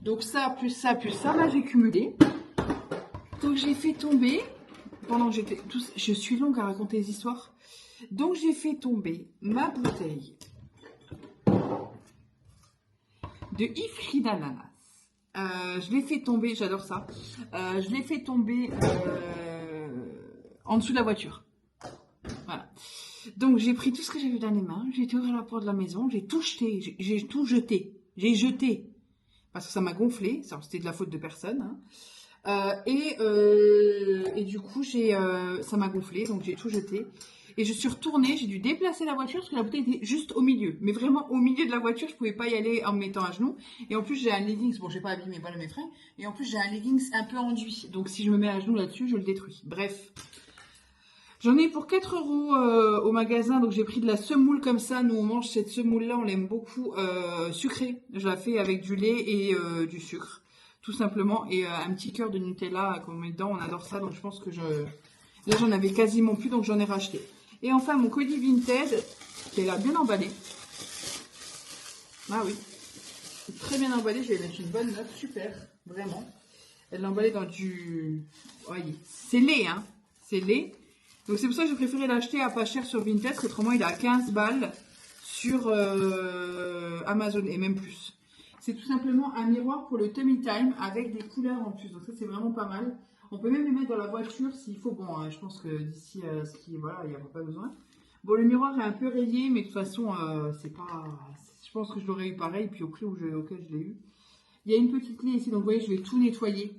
Donc ça, plus ça, là, j'ai cumulé. Donc j'ai fait tomber, pendant que j'étais... Je suis longue à raconter les histoires. Donc j'ai fait tomber ma bouteille de Ifri d'ananas. Je l'ai fait tomber, j'adore ça. Je l'ai fait tomber en dessous de la voiture. Voilà. Donc j'ai pris tout ce que j'avais dans les mains, j'ai été ouvrir la porte de la maison, j'ai tout jeté, j'ai tout jeté. J'ai jeté. Parce que ça m'a gonflé, c'était de la faute de personne. Hein. Et du coup, ça m'a gonflé, donc j'ai tout jeté. Et je suis retournée, j'ai dû déplacer la voiture parce que la bouteille était juste au milieu. Mais vraiment au milieu de la voiture, je pouvais pas y aller en me mettant à genoux. Et en plus, j'ai un leggings, bon, j'ai pas abîmé mes freins. Et en plus, j'ai un leggings un peu enduit. Donc si je me mets à genoux là-dessus, je le détruis. Bref. J'en ai pour 4 € au magasin, donc j'ai pris de la semoule comme ça. Nous, on mange cette semoule-là, on l'aime beaucoup sucrée. Je la fais avec du lait et du sucre, tout simplement. Et un petit cœur de Nutella qu'on met dedans, on adore ça. Donc je pense que là, j'en avais quasiment plus, donc j'en ai racheté. Et enfin, mon colis Vinted, qui est là bien emballé. Ah oui, très bien emballé. Je vais mettre une bonne note, super, vraiment. Elle l'a emballé dans du... Voyez, c'est lait, hein, c'est lait. Donc c'est pour ça que j'ai préféré l'acheter à pas cher sur Vinted, parce qu'autrement il est à 15 balles sur Amazon et même plus. C'est tout simplement un miroir pour le tummy time avec des couleurs en plus. Donc ça c'est vraiment pas mal. On peut même les mettre dans la voiture s'il faut. Bon, je pense que d'ici voilà, il n'y aura pas besoin. Bon, le miroir est un peu rayé, mais de toute façon c'est pas. Je pense que je l'aurais eu pareil, puis au prix auquel je l'ai eu. Il y a une petite clé ici, donc vous voyez, je vais tout nettoyer.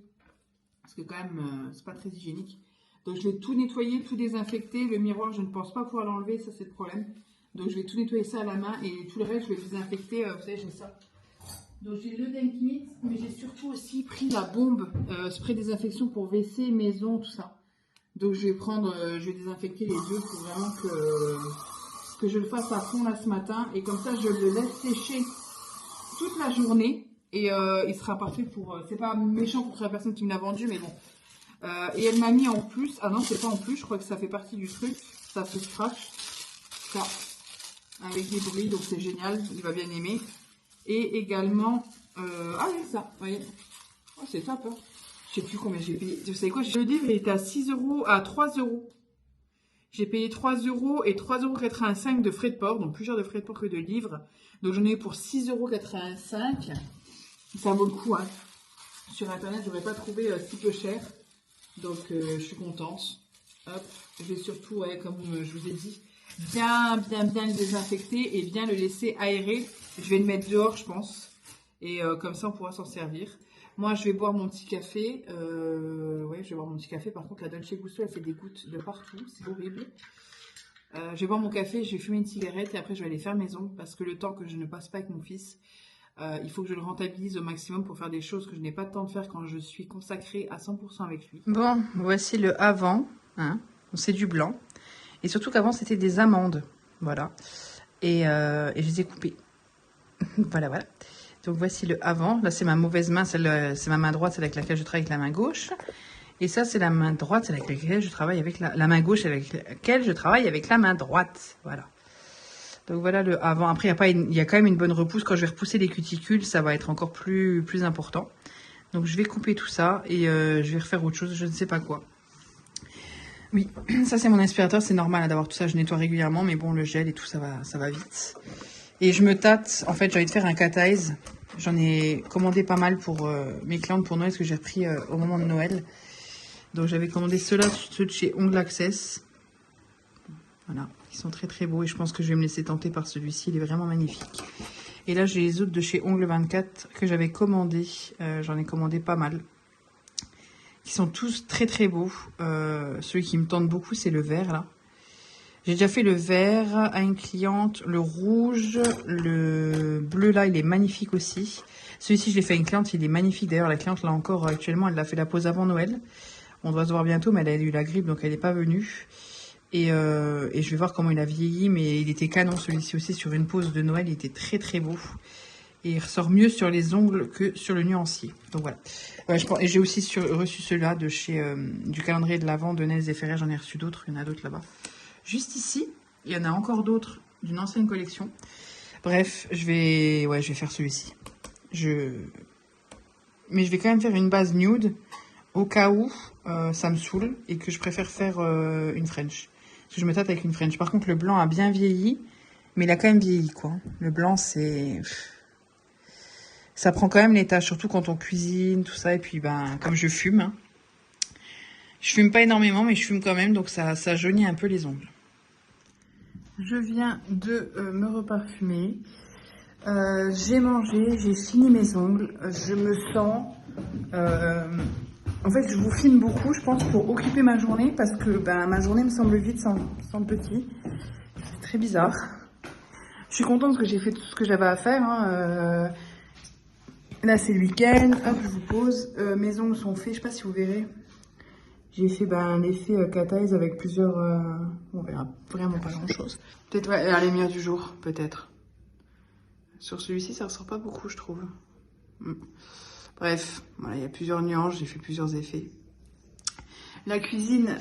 Parce que quand même, c'est pas très hygiénique. Donc je vais tout nettoyer, tout désinfecter. Le miroir, je ne pense pas pouvoir l'enlever, ça c'est le problème. Donc je vais tout nettoyer ça à la main et tout le reste, je vais désinfecter. Vous savez, j'ai ça. Donc j'ai le Denkmit, mais j'ai surtout aussi pris la bombe spray désinfection pour WC, maison, tout ça. Donc je vais désinfecter les deux pour vraiment que je le fasse à fond là ce matin. Et comme ça, je le laisse sécher toute la journée. Et il sera parfait pour... c'est pas méchant contre la personne qui me l'a vendu, mais bon. Et elle m'a mis en plus, ah non c'est pas en plus, je crois que ça fait partie du truc, ça se scratch, ça, avec des bruits, donc c'est génial, il va bien aimer. Et également, ah oui ça, vous voyez, oh, c'est top, hein. Je sais plus combien j'ai payé, vous savez quoi, le livre il était à 6 €, à 3 €. J'ai payé 3 € et 3,85 € de frais de port, donc plus cher de frais de port que de livre. Donc j'en ai eu pour 6,85 €, ça vaut le coup, hein. Sur internet, je n'aurais pas trouvé si peu cher. Donc je suis contente. Hop, je vais surtout, ouais, comme je vous ai dit, bien le désinfecter et bien le laisser aérer. Je vais le mettre dehors, je pense. Et comme ça, on pourra s'en servir. Moi, je vais boire mon petit café. Ouais, je vais boire mon petit café. Par contre, la Dolce Gusto, elle fait des gouttes de partout. C'est horrible. Je vais boire mon café, je vais fumer une cigarette et après, je vais aller faire maison. Parce que le temps que je ne passe pas avec mon fils, il faut que je le rentabilise au maximum pour faire des choses que je n'ai pas le temps de faire quand je suis consacrée à 100% avec lui. Bon, voici le avant. Hein. C'est du blanc. Et surtout qu'avant, c'était des amandes. Voilà. Et je les ai coupées. Voilà, voilà. Donc voici le avant. Là, c'est ma mauvaise main. C'est ma main droite, celle avec laquelle je travaille avec la main gauche. Et ça, c'est la main droite, celle avec laquelle je travaille avec la main gauche, avec laquelle je travaille avec la main droite. Voilà. Donc voilà le avant. Après, il y a quand même une bonne repousse. Quand je vais repousser les cuticules, ça va être encore plus important. Donc je vais couper tout ça et je vais refaire autre chose, je ne sais pas quoi. Oui, ça c'est mon aspirateur, c'est normal d'avoir tout ça, je nettoie régulièrement, mais bon, le gel et tout, ça va vite. Et je me tâte, en fait, j'ai envie de faire un cat eyes. J'en ai commandé pas mal pour mes clientes pour Noël, parce que j'ai repris au moment de Noël. Donc j'avais commandé ceux-là, ceux de chez Ongle Access. Voilà, ils sont très très beaux et je pense que je vais me laisser tenter par celui-ci, il est vraiment magnifique. Et là, j'ai les autres de chez Ongle 24 que j'avais commandé. J'en ai commandé pas mal. Qui sont tous très très beaux. Celui qui me tente beaucoup, c'est le vert là. J'ai déjà fait le vert à une cliente. Le rouge, le bleu là, il est magnifique aussi. Celui-ci, je l'ai fait à une cliente, il est magnifique. D'ailleurs, la cliente là encore actuellement, elle a fait la pause avant Noël. On doit se voir bientôt, mais elle a eu la grippe, donc elle n'est pas venue. Et je vais voir comment il a vieilli, mais il était canon celui-ci aussi sur une pause de Noël, il était très très beau. Et il ressort mieux sur les ongles que sur le nuancier. Donc voilà. Et j'ai aussi reçu ceux-là de chez du calendrier de l'Avent de Nels et Ferrer, j'en ai reçu d'autres, il y en a d'autres là-bas. Juste ici, il y en a encore d'autres d'une ancienne collection. Bref, je vais faire celui-ci. Mais je vais quand même faire une base nude au cas où ça me saoule et que je préfère faire une French. Parce que je me tâte avec une French. Par contre, le blanc a bien vieilli, mais il a quand même vieilli, quoi. Le blanc, c'est... Ça prend quand même les tâches, surtout quand on cuisine, tout ça. Et puis, ben, comme je fume, hein. Je fume pas énormément, mais je fume quand même, donc ça jaunit un peu les ongles. Je viens de me reparfumer. J'ai mangé, j'ai fini mes ongles. Je me sens... En fait, je vous filme beaucoup, je pense, pour occuper ma journée, parce que ben, ma journée me semble vide sans le petit. C'est très bizarre. Je suis contente parce que j'ai fait tout ce que j'avais à faire. Hein. Là, c'est le week-end. Hop, je vous pose. Mes ongles sont faits, je sais pas si vous verrez. J'ai fait un effet cat eyes avec plusieurs... On verra vraiment pas grand-chose. Peut-être, ouais, la lumière du jour, peut-être. Sur celui-ci, ça ressort pas beaucoup, je trouve. Bref, voilà, il y a plusieurs nuances, j'ai fait plusieurs effets. La cuisine,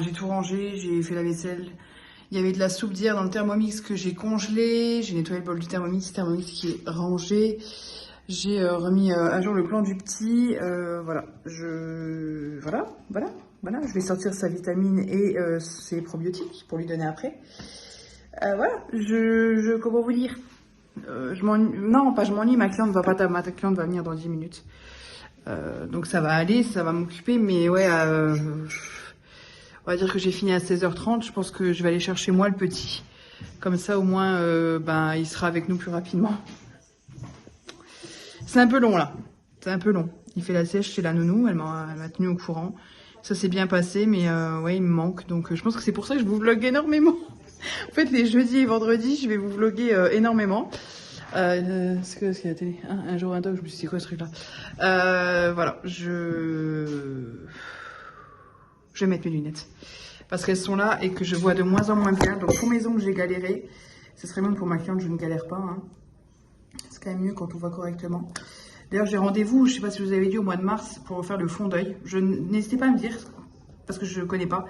j'ai tout rangé, j'ai fait la vaisselle. Il y avait de la soupe d'hier dans le Thermomix que j'ai congelé. J'ai nettoyé le bol du Thermomix qui est rangé. J'ai remis à jour le plan du petit. Voilà, je vais sortir sa vitamine et ses probiotiques pour lui donner après. Voilà, comment vous dire, non, pas je m'ennuie, ma cliente va venir dans 10 minutes. Donc ça va aller, ça va m'occuper, mais ouais, on va dire que j'ai fini à 16h30, je pense que je vais aller chercher moi le petit. Comme ça au moins, il sera avec nous plus rapidement. C'est un peu long là, c'est un peu long. Il fait la sieste chez la nounou, elle m'a tenu au courant. Ça s'est bien passé, mais ouais, il me manque. Donc je pense que c'est pour ça que je vous vlog énormément. En fait, les jeudis et vendredis, je vais vous vlogger énormément. C'est quoi ce qu'il y a à la télé, un jour un dog, je me suis dit c'est quoi ce truc là. Voilà, je vais mettre mes lunettes. Parce qu'elles sont là et que je vois de moins en moins bien. Donc pour mes ongles, j'ai galéré. Ce serait même pour ma cliente, je ne galère pas. Hein. C'est quand même mieux quand on voit correctement. D'ailleurs, j'ai rendez-vous, je ne sais pas si vous avez dit, au mois de mars pour faire le fond d'œil. N'hésitez pas à me dire, parce que je ne connais pas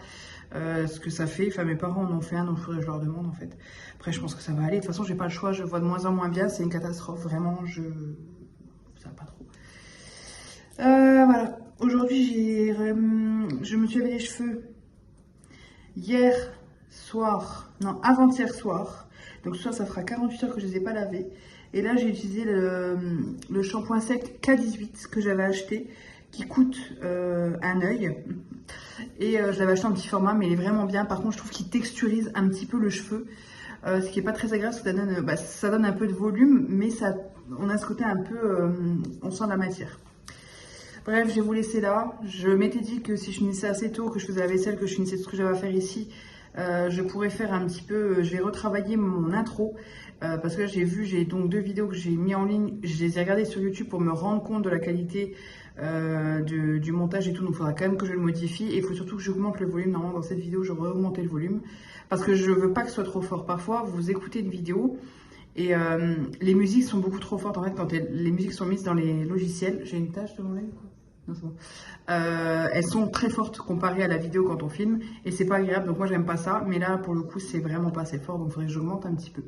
ce que ça fait. Enfin, mes parents en ont fait un, donc il faudrait que je leur demande en fait. Après, je pense que ça va aller. De toute façon, j'ai pas le choix, je vois de moins en moins bien. C'est une catastrophe, vraiment, ça va pas trop. Voilà. Aujourd'hui, je me suis lavé les cheveux hier soir, non, avant-hier soir. Donc ce soir, ça fera 48 heures que je les ai pas lavés. Et là, j'ai utilisé le shampoing sec K18 que j'avais acheté, qui coûte un œil. Et je l'avais acheté en petit format, mais il est vraiment bien. Par contre, je trouve qu'il texturise un petit peu le cheveu, ce qui n'est pas très agréable, parce que ça donne un peu de volume, mais on a ce côté un peu, on sent la matière. Bref, je vais vous laisser là. Je m'étais dit que si je finissais assez tôt, que je faisais la vaisselle, que je finissais tout ce que j'avais à faire ici, je pourrais faire un petit peu, je vais retravailler mon intro. Parce que là j'ai donc 2 vidéos que j'ai mis en ligne, je les ai regardées sur YouTube pour me rendre compte de la qualité du montage et tout, donc il faudra quand même que je le modifie, et il faut surtout que j'augmente le volume. Normalement dans cette vidéo j'aurais augmenté le volume, parce que je veux pas que ce soit trop fort. Parfois vous écoutez une vidéo et les musiques sont beaucoup trop fortes en fait quand les musiques sont mises dans les logiciels. J'ai une tâche de mon œil quoi. Non, c'est bon. Elles sont très fortes comparées à la vidéo quand on filme, et c'est pas agréable, donc moi j'aime pas ça, mais là pour le coup c'est vraiment pas assez fort, donc il faudrait que j'augmente un petit peu.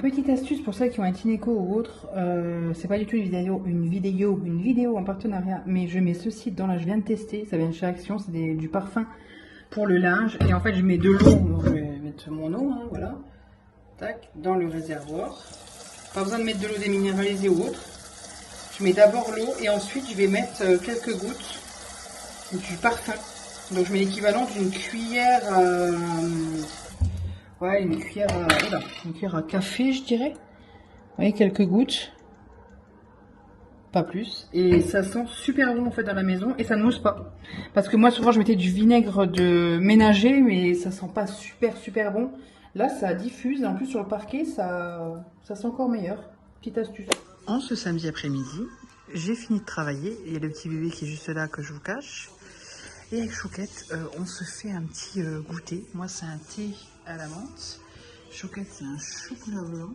Petite astuce pour ceux qui ont un Tineco ou autre, c'est pas du tout une vidéo en partenariat, mais je mets ceci dedans, là je viens de tester, ça vient de chez Action, c'est du parfum pour le linge, et en fait je mets de l'eau, je vais mettre mon eau, hein, voilà, tac, dans le réservoir, pas besoin de mettre de l'eau déminéralisée ou autre, je mets d'abord l'eau et ensuite je vais mettre quelques gouttes du parfum, donc je mets l'équivalent d'une cuillère ouais, une cuillère à café, je dirais. Vous voyez, quelques gouttes. Pas plus. Et ça sent super bon en fait dans la maison, et ça ne mousse pas. Parce que moi souvent je mettais du vinaigre de ménager, mais ça sent pas super bon. Là ça diffuse, et en plus sur le parquet ça sent encore meilleur. Petite astuce. En ce samedi après-midi, j'ai fini de travailler. Il y a le petit bébé qui est juste là que je vous cache. Et avec Chouquette, on se fait un petit goûter. Moi c'est un thé à la menthe. Chouquette c'est un chocolat blanc.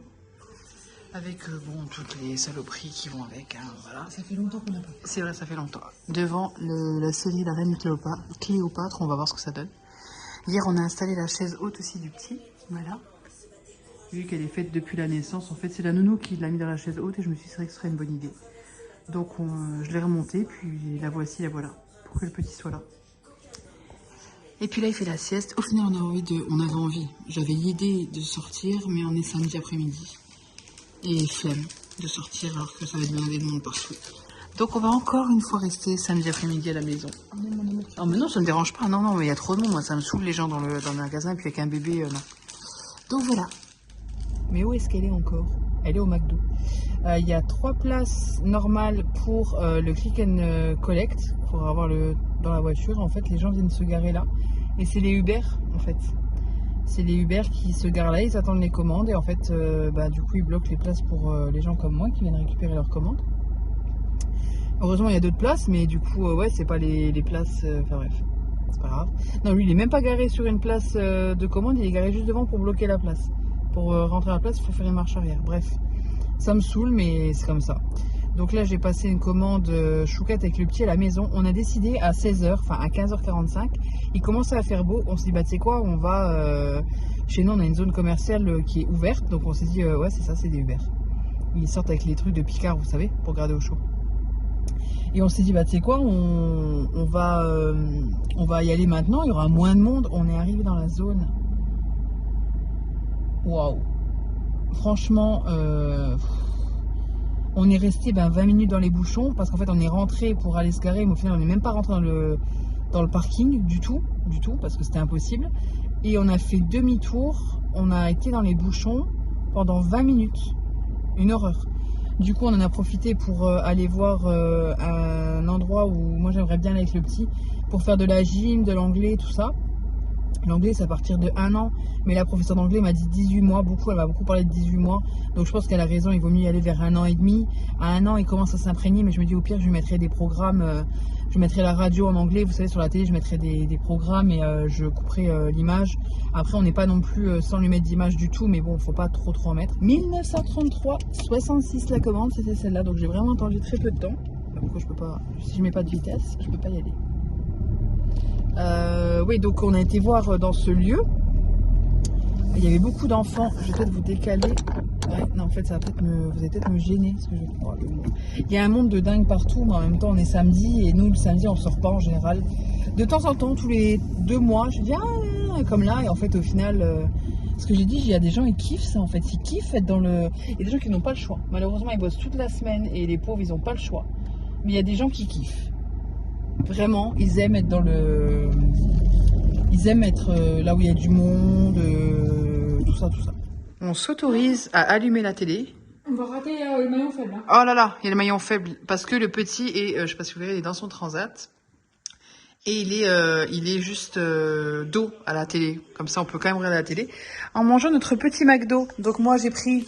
Avec bon, toutes les saloperies qui vont avec, hein, voilà. Ça fait longtemps qu'on n'a pas. C'est vrai, ça fait longtemps. Devant la série La Reine Cléopâtre, on va voir ce que ça donne. Hier on a installé la chaise haute aussi du petit, voilà. Vu qu'elle est faite depuis la naissance, en fait c'est la nounou qui l'a mis dans la chaise haute, et je me suis dit que ce serait une bonne idée. Donc je l'ai remontée, puis la voici, la voilà, pour que le petit soit là. Et puis là, il fait la sieste. Au final, on avait envie. J'avais l'idée de sortir, mais on est samedi après-midi. Et flemme de sortir alors que ça va être blindé de monde partout. Donc on va encore une fois rester samedi après-midi à la maison. Oh mais non, ça me dérange pas. Non, mais il y a trop de monde. Moi, ça me saoule les gens dans le magasin. Et puis avec un bébé, non. Donc voilà. Mais où est-ce qu'elle est encore? Elle est au McDo. Il y a 3 places normales pour le click and collect. Pour avoir dans la voiture. En fait, les gens viennent se garer là. Et c'est les Uber, en fait. C'est les Uber qui se garent là, ils attendent les commandes. Et en fait, du coup, ils bloquent les places pour les gens comme moi qui viennent récupérer leurs commandes. Heureusement, il y a d'autres places, mais du coup, ouais, c'est pas les places... Enfin bref, c'est pas grave. Non, lui, il est même pas garé sur une place de commande, il est garé juste devant pour bloquer la place. Pour rentrer à la place, il faut faire une marche arrière. Bref, ça me saoule, mais c'est comme ça. Donc là, j'ai passé une commande Chouquette avec le petit à la maison. On a décidé à 16h, enfin à 15h45. Il commençait à faire beau. On s'est dit, bah tu sais quoi, on va... chez nous, on a une zone commerciale qui est ouverte. Donc on s'est dit, ouais, c'est ça, c'est des Uber. Ils sortent avec les trucs de Picard, vous savez, pour garder au chaud. Et on s'est dit, bah tu sais quoi, on va y aller maintenant. Il y aura moins de monde. On est arrivé dans la zone. Waouh. Franchement... on est resté 20 minutes dans les bouchons parce qu'en fait on est rentré pour aller se garer, mais au final on n'est même pas rentré dans le parking du tout parce que c'était impossible, et on a fait demi-tour, on a été dans les bouchons pendant 20 minutes, une horreur. Du coup on en a profité pour aller voir un endroit où moi j'aimerais bien aller avec le petit pour faire de la gym, de l'anglais, tout ça. L'anglais c'est à partir de 1 an, mais la professeure d'anglais m'a dit 18 mois, elle m'a beaucoup parlé de 18 mois, donc je pense qu'elle a raison, il vaut mieux y aller vers 1 an et demi. À 1 an il commence à s'imprégner, mais je me dis au pire je lui mettrai des programmes, je mettrai la radio en anglais, vous savez sur la télé je mettrai des programmes, et je couperai l'image. Après on n'est pas non plus sans lui mettre d'image du tout, mais bon faut pas trop en mettre. 1933,66 la commande, c'était celle-là, donc j'ai vraiment attendu très peu de temps. Pourquoi je peux pas, si je mets pas de vitesse, je peux pas y aller. Oui, donc on a été voir dans ce lieu. Il y avait beaucoup d'enfants. Je vais peut-être vous décaler. Ouais, non, en fait, ça va peut-être vous allez peut-être me gêner. Parce que il y a un monde de dingue partout, mais en même temps, on est samedi. Et nous, le samedi, on sort pas en général. De temps en temps, tous les 2 mois, je dis comme là. Et en fait, au final, ce que j'ai dit, il y a des gens, ils kiffent ça. En fait, ils kiffent être dans le. Il y a des gens qui n'ont pas le choix. Malheureusement, ils bossent toute la semaine. Et les pauvres, ils n'ont pas le choix. Mais il y a des gens qui kiffent. Vraiment, ils aiment être dans le... Ils aiment être là où il y a du monde, tout ça, tout ça. On s'autorise à allumer la télé. On va rater le maillon faible. Hein. Oh là là, il y a le maillon faible. Parce que le petit est, je sais pas si vous verrez, il est dans son transat. Et il est juste dos à la télé. Comme ça, on peut quand même regarder la télé. En mangeant notre petit McDo. Donc moi, j'ai pris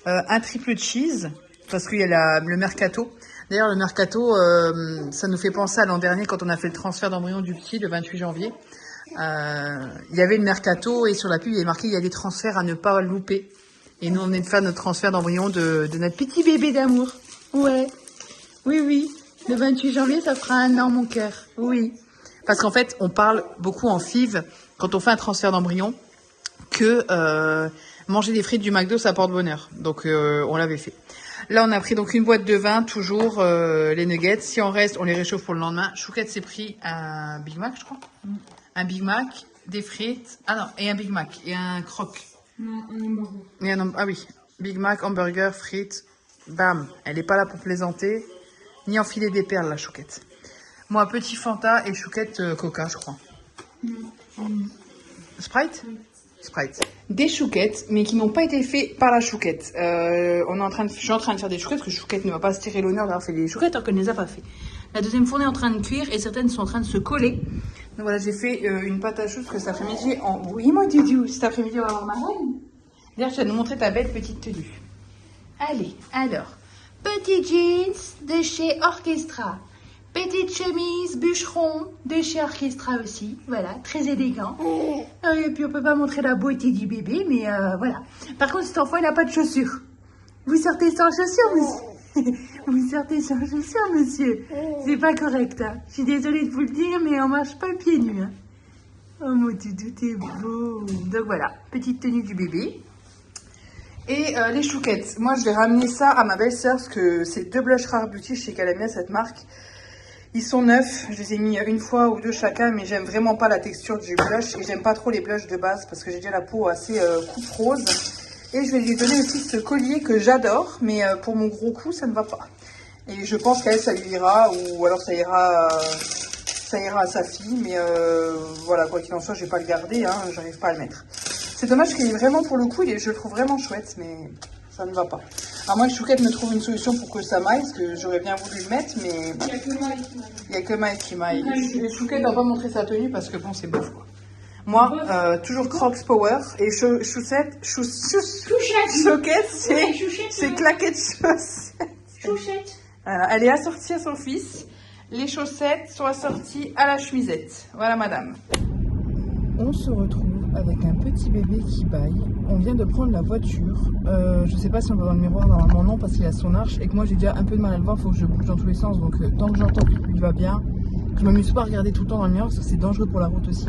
un triple cheese. Parce qu'il y a le mercato. D'ailleurs, le mercato, ça nous fait penser à l'an dernier quand on a fait le transfert d'embryon du petit, le 28 janvier. Il y avait le mercato et sur la pub, il y avait marqué il y a des transferts à ne pas louper. Et nous, on venait de faire notre transfert d'embryon de notre petit bébé d'amour. Ouais. Oui, oui. Le 28 janvier, ça fera 1 an, mon cœur. Oui. Parce qu'en fait, on parle beaucoup en FIV, quand on fait un transfert d'embryon, que manger des frites du McDo, ça porte bonheur. Donc, on l'avait fait. Là, on a pris donc une boîte de vin, toujours les nuggets. Si on reste, on les réchauffe pour le lendemain. Chouquette s'est pris un Big Mac, je crois. Un Big Mac, des frites. Ah non, et un Big Mac, et un croque. Non, un hamburger. Et ah oui, Big Mac, hamburger, frites. Bam, elle n'est pas là pour plaisanter, ni enfiler des perles, la Chouquette. Moi, petit Fanta et Chouquette Coca, je crois. Sprite? Sprite. Des chouquettes, mais qui n'ont pas été faits par la Chouquette. Je suis en train de faire des chouquettes, parce que Chouquette ne va pas se tirer l'honneur d'avoir fait des chouquettes, alors qu'elle ne les a pas fait. La deuxième fournée est en train de cuire, et certaines sont en train de se coller. Donc voilà, j'ai fait une pâte à choux, parce que cet après-midi, oui, moi, Dudu, cet après-midi, on va avoir ma reine. D'ailleurs, tu vas nous montrer ta belle petite tenue. Allez, alors, petit jeans de chez Orchestra. Petite chemise bûcheron de chez Orchestra aussi, voilà, très élégant. Et puis on peut pas montrer la beauté du bébé, mais voilà. Par contre, cet enfant, il n'a pas de chaussures. Vous sortez sans chaussures, monsieur. Vous sortez sans chaussures, monsieur. C'est pas correct, hein. Je suis désolée de vous le dire, mais on marche pas pieds nus, hein. Oh mon doudou, t'es beau. Donc voilà, petite tenue du bébé. Et les chouquettes. Moi, je vais ramener ça à ma belle-sœur, parce que c'est 2 blush Rare Beauty, je sais qu'elle aime bien cette marque. Ils sont neufs, je les ai mis une fois ou deux chacun, mais j'aime vraiment pas la texture du blush et j'aime pas trop les blushs de base parce que j'ai déjà la peau assez coupe rose. Et je vais lui donner aussi ce collier que j'adore, mais pour mon gros cou, ça ne va pas. Et je pense qu'elle, ça lui ira, ou alors ça ira à sa fille, mais voilà, quoi qu'il en soit, je vais pas le garder, hein, j'arrive pas à le mettre. C'est dommage qu'il est vraiment, pour le coup, je le trouve vraiment chouette, mais ça ne va pas. Alors moi, Chouquette me trouve une solution pour que ça m'aille, parce que j'aurais bien voulu le mettre, mais... Il n'y a que Maï qui m'aille. Chouquette n'a pas montré sa tenue, parce que bon, c'est bof, quoi. Moi, toujours Crocs Power, et Chouquette, c'est claquettes chaussettes. Chouchette. Voilà, elle est assortie à son fils. Les chaussettes sont assorties à la chemisette. Voilà, madame. On se retrouve avec un petit bébé qui bâille. On vient de prendre la voiture. Je sais pas si on va dans le miroir, normalement non, parce qu'il a son arche et que moi j'ai déjà un peu de mal à le voir, il faut que je bouge dans tous les sens. Donc tant que j'entends qu'il va bien, je m'amuse pas à regarder tout le temps dans le miroir parce que c'est dangereux pour la route aussi.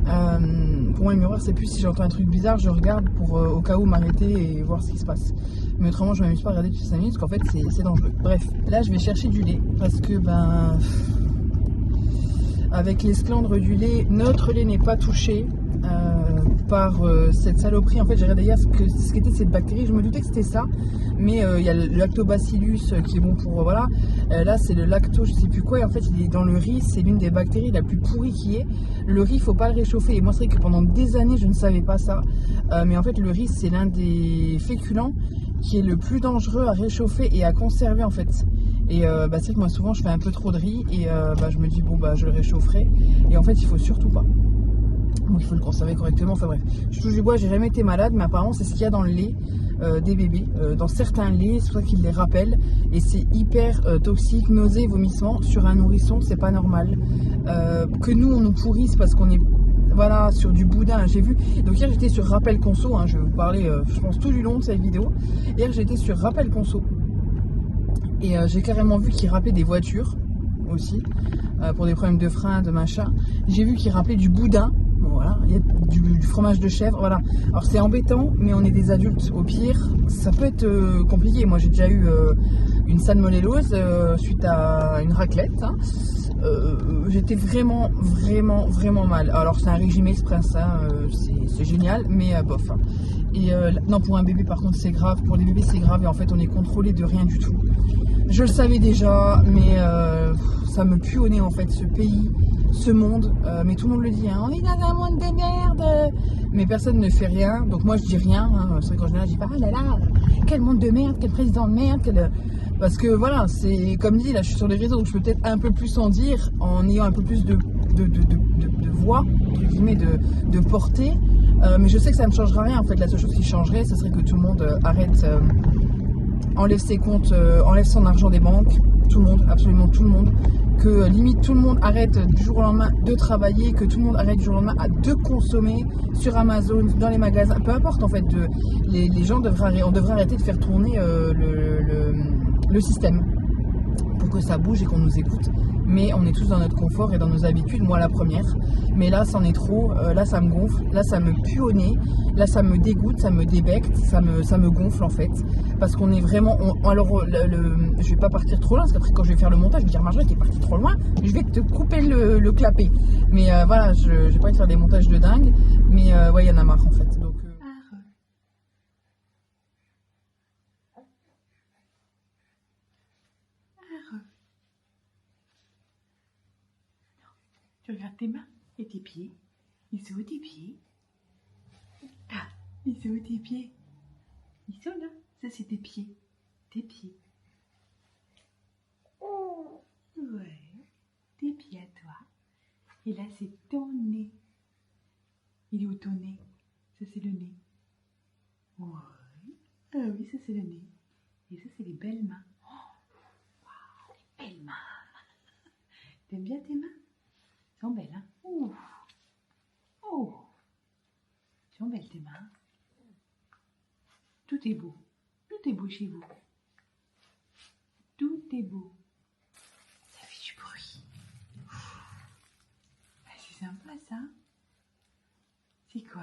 Pour moi, le miroir, c'est plus si j'entends un truc bizarre, je regarde pour au cas où m'arrêter et voir ce qui se passe. Mais autrement, je m'amuse pas à regarder toutes ces 5 minutes parce qu'en fait, c'est dangereux. Bref, là, je vais chercher du lait parce que, avec l'esclandre du lait, notre lait n'est pas touché par cette saloperie. En fait, j'ai regardé hier ce qu'était cette bactérie. Je me doutais que c'était ça, mais il y a le lactobacillus qui est bon pour voilà. Là, c'est le lacto, je sais plus quoi. Et en fait, il est dans le riz. C'est l'une des bactéries la plus pourrie qui est. Le riz, faut pas le réchauffer. Et moi, c'est vrai que pendant des années, je ne savais pas ça. Mais en fait, le riz, c'est l'un des féculents qui est le plus dangereux à réchauffer et à conserver en fait. Et c'est vrai que moi souvent je fais un peu trop de riz et je me dis bon je le réchaufferai et en fait il faut surtout pas. Donc il faut le conserver correctement, enfin bref. Je touche du bois, j'ai jamais été malade mais apparemment c'est ce qu'il y a dans le lait des bébés. Dans certains laits, c'est pour ça qu'ils les rappellent et c'est hyper toxique, nausées, vomissements. Sur un nourrisson c'est pas normal. Que nous on nous pourrisse parce qu'on est voilà, sur du boudin, j'ai vu. Donc hier j'étais sur Rappel Conso, je vais vous parler, je pense tout du long de cette vidéo. Hier j'étais sur Rappel Conso et j'ai carrément vu qu'ils rappaient des voitures aussi pour des problèmes de frein, de machin. J'ai vu qu'ils rappaient du boudin. Bon, voilà, il y a du fromage de chèvre, voilà. Alors c'est embêtant, mais on est des adultes. Au pire, ça peut être compliqué. Moi j'ai déjà eu une salmonellose suite à une raclette. J'étais vraiment mal. Alors c'est un régime express, c'est génial, mais bof. Et non, pour un bébé par contre c'est grave. Pour les bébés c'est grave et en fait on est contrôlé de rien du tout. Je le savais déjà, mais ça me pue au nez en fait, ce pays, ce monde. Mais tout le monde le dit, hein, on est dans un monde de merde. Mais personne ne fait rien, donc moi je dis rien. Hein. C'est vrai qu'en général je dis pas, ah là là, quel monde de merde, quel président de merde. Parce que voilà, c'est comme dit, là je suis sur les réseaux, donc je peux peut-être un peu plus en dire, en ayant un peu plus de voix, entre guillemets, de portée. Mais je sais que ça ne changera rien en fait. La seule chose qui changerait, ce serait que tout le monde arrête, enlève ses comptes, enlève son argent des banques, tout le monde, absolument tout le monde, que limite tout le monde arrête du jour au lendemain de travailler, que tout le monde arrête du jour au lendemain de consommer sur Amazon, dans les magasins, peu importe en fait, les gens on devrait arrêter de faire tourner le système pour que ça bouge et qu'on nous écoute. Mais on est tous dans notre confort et dans nos habitudes, moi la première. Mais là, c'en est trop, là ça me gonfle, là ça me pue au nez, là ça me dégoûte, ça me débecte, ça me gonfle en fait. Parce qu'on est vraiment... alors, je vais pas partir trop loin, parce qu'après quand je vais faire le montage, je vais dire Marjorie, t'es partie trop loin, je vais te couper le clapet. Mais voilà, je vais pas faire des montages de dingue, mais ouais, il y en a marre en fait. Donc, tu regardes tes mains et tes pieds. Ils sont où tes pieds? Ah, ils sont où tes pieds? Ils sont là. Ça, c'est tes pieds. Tes pieds. Ouais. Tes pieds à toi. Et là, c'est ton nez. Il est où ton nez? Ça, c'est le nez. Ouais. Ah oui, ça, c'est le nez. Et ça, c'est les belles mains. Oh, wow, les belles mains. T'aimes bien tes mains? Elles sont belles, hein? Ouh. Oh. Elles sont belles tes mains. Tout est beau. Tout est beau chez vous. Tout est beau. Ça fait du bruit. Ah, c'est sympa ça. C'est quoi?